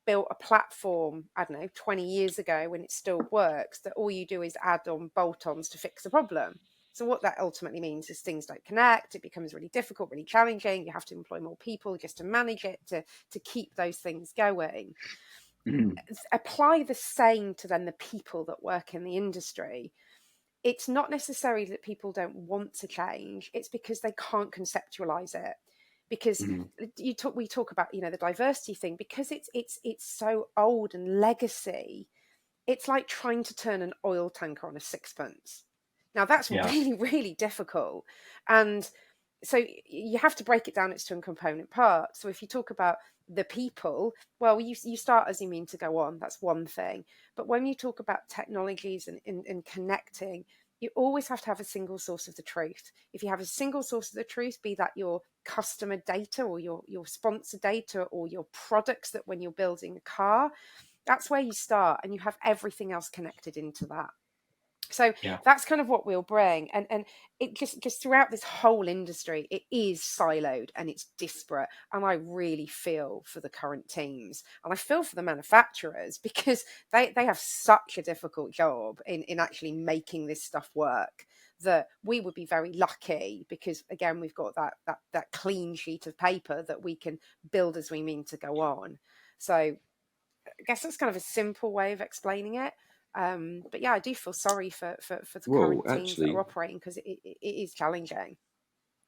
Speaker 5: built a platform, I don't know, 20 years ago when it still works, that all you do is add on bolt-ons to fix the problem. So what that ultimately means is things don't connect. It becomes really difficult, really challenging. You have to employ more people just to manage it, to keep those things going. Apply the same to then the people that work in the industry. It's not necessarily that people don't want to change. It's because they can't conceptualize it. Because we talk about the diversity thing, because it's so old and legacy. It's like trying to turn an oil tanker on a sixpence. Now that's really, really difficult, and so you have to break it down into two component parts. So if you talk about the people, well, you start as you mean to go on. That's one thing. But when you talk about technologies and connecting, you always have to have a single source of the truth. If you have a single source of the truth, be that your customer data or your sponsor data or your products that when you're building a car, that's where you start, and you have everything else connected into that. So that's kind of what we'll bring. And it just throughout this whole industry, it is siloed and it's disparate. And I really feel for the current teams, and I feel for the manufacturers, because they have such a difficult job in actually making this stuff work, that we would be very lucky, because again, we've got that clean sheet of paper that we can build as we mean to go on. So I guess that's kind of a simple way of explaining it. But yeah, I do feel sorry for the current teams that are operating, because it is challenging.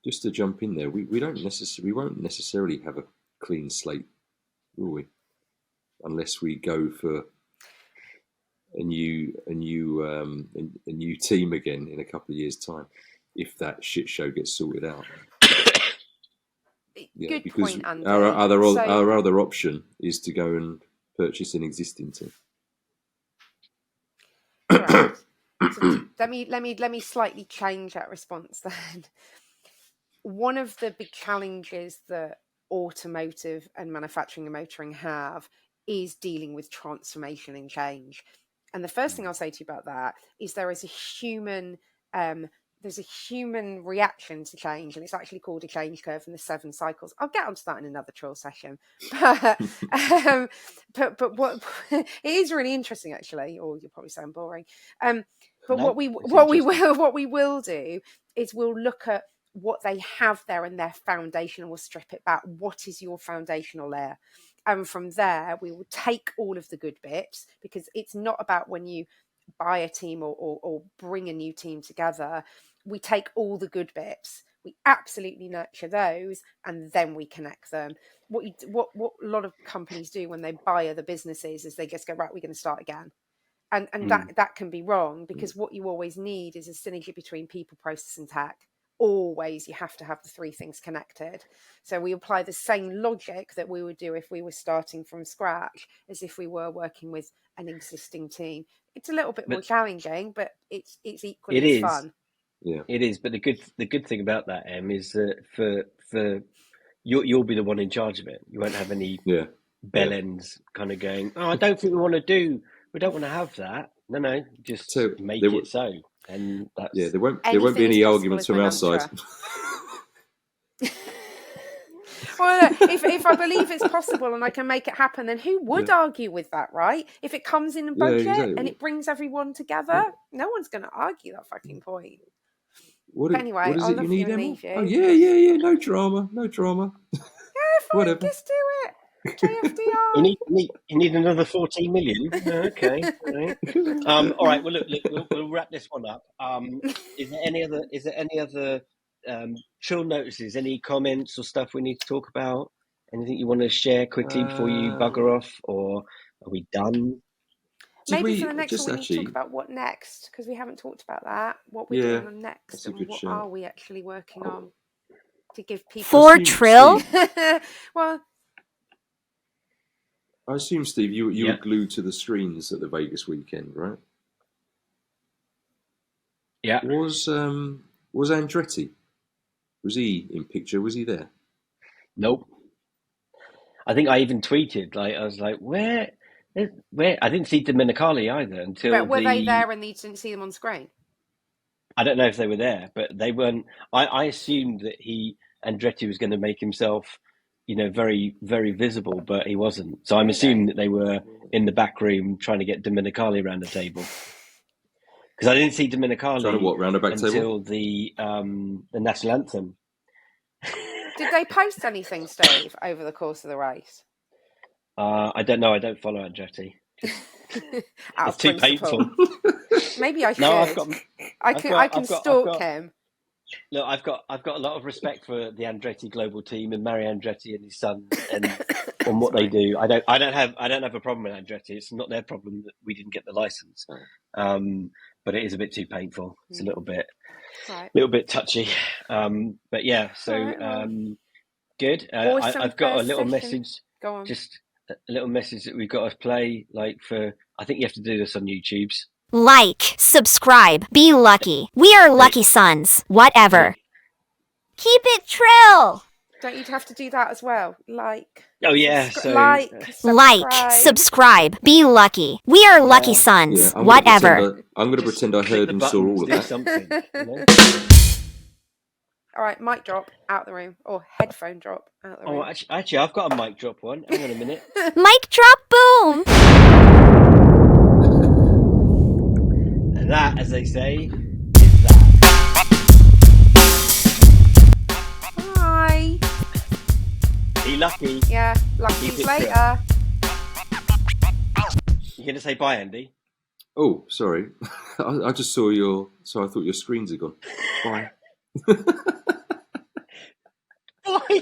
Speaker 4: Just to jump in there, we won't necessarily have a clean slate, will we? Unless we go for a new team again in a couple of years' time, if that shit show gets sorted out.
Speaker 5: Good point, Andy.
Speaker 4: Our other option is to go and purchase an existing team.
Speaker 5: Correct. So let me slightly change that response then. One of the big challenges that automotive and manufacturing and motoring have is dealing with transformation and change. And the first thing I'll say to you about that is there is a human reaction to change, and it's actually called a change curve in the 7 cycles. I'll get onto that in another TRILL session. But what it is really interesting, actually, or you'll probably sound boring. But no, what we will do is we'll look at what they have there in their foundation, and we'll strip it back. What is your foundational layer? And from there, we will take all of the good bits, because it's not about when you buy a team or bring a new team together. We take all the good bits, we absolutely nurture those, and then we connect them. What a lot of companies do when they buy other businesses is they just go, right, we're going to start again. And that can be wrong, because what you always need is a synergy between people, process, and tech. Always, you have to have the 3 things connected. So we apply the same logic that we would do if we were starting from scratch as if we were working with an existing team. It's a little bit more challenging, but it's equally fun.
Speaker 3: Yeah, it is. But the good thing about that, Em, is that for you'll be the one in charge of it. You won't have any bellends kind of going, oh, I don't think we don't want to have that. No, just make it so. And that's,
Speaker 4: there won't be any arguments from our side.
Speaker 5: Well, if I believe it's possible and I can make it happen, then who would argue with that, right? If it comes in a budget and it brings everyone together, no one's going to argue that fucking point. What is
Speaker 4: it you need, Emma?
Speaker 5: You.
Speaker 4: Oh, yeah, no drama.
Speaker 5: Yeah, fine, whatever. Just do it. JFDR.
Speaker 3: You need another 14 million. Okay. Right. All right. Well, look, we'll wrap this one up. Is there any other TRILL notices? Any comments or stuff we need to talk about? Anything you want to share quickly before you bugger off, or are we done?
Speaker 5: Maybe for the next one, we need to talk about what next, because we haven't talked about that. What we're doing on next, and what are we actually working on to give people
Speaker 2: for TRILL?
Speaker 5: Well,
Speaker 4: I assume, Steve, you were glued to the screens at the Vegas weekend, right?
Speaker 3: Yeah.
Speaker 4: Was Andretti? Was he in picture? Was he there?
Speaker 3: Nope. I think I even tweeted, I was like, where? I didn't see Dominicali either until.
Speaker 5: But were they there and you didn't see them on screen?
Speaker 3: I don't know if they were there, but they weren't. I assumed that Andretti was going to make himself, very, very visible, but he wasn't. So I'm assuming that they were in the back room trying to get Dominicali around the table. Because I didn't see Dominicali until the national anthem.
Speaker 5: Did they post anything, Steve, over the course of the race?
Speaker 3: I don't know. I don't follow Andretti. It's too painful.
Speaker 5: Maybe I should.
Speaker 3: No,
Speaker 5: I can stalk him.
Speaker 3: Look, I've got a lot of respect for the Andretti global team and Mario Andretti and his son and what they do. I don't have a problem with Andretti. It's not their problem that we didn't get the license. But it is a bit too painful. It's a little bit touchy. But yeah, so good.
Speaker 5: Awesome.
Speaker 3: I've got a little message.
Speaker 5: Go on.
Speaker 3: Just a little message that we've got to play. I think you have to do this on YouTube's.
Speaker 2: Like, subscribe, be lucky. We are LKYSUNZ. Whatever. Keep it TRILL.
Speaker 5: Don't you have to do that as well? Like.
Speaker 3: Oh yeah,
Speaker 5: Like,
Speaker 2: subscribe, be lucky. We are Lucky Sons.
Speaker 4: I'm
Speaker 2: Whatever.
Speaker 4: I'm going to pretend I heard and saw all of
Speaker 3: do
Speaker 4: that.
Speaker 3: something. You know?
Speaker 5: All right, mic drop out the room, or headphone drop out the room.
Speaker 3: Oh, actually, I've got a mic drop one. Hang on a minute.
Speaker 2: Mic drop, boom.
Speaker 3: And that, as they say, is that.
Speaker 5: Bye.
Speaker 3: Be lucky.
Speaker 5: Yeah, lucky
Speaker 3: Keep it
Speaker 5: later.
Speaker 3: You going to say bye, Andy?
Speaker 4: Oh, sorry. I just saw so I thought your screens had gone. Bye.
Speaker 3: Bye.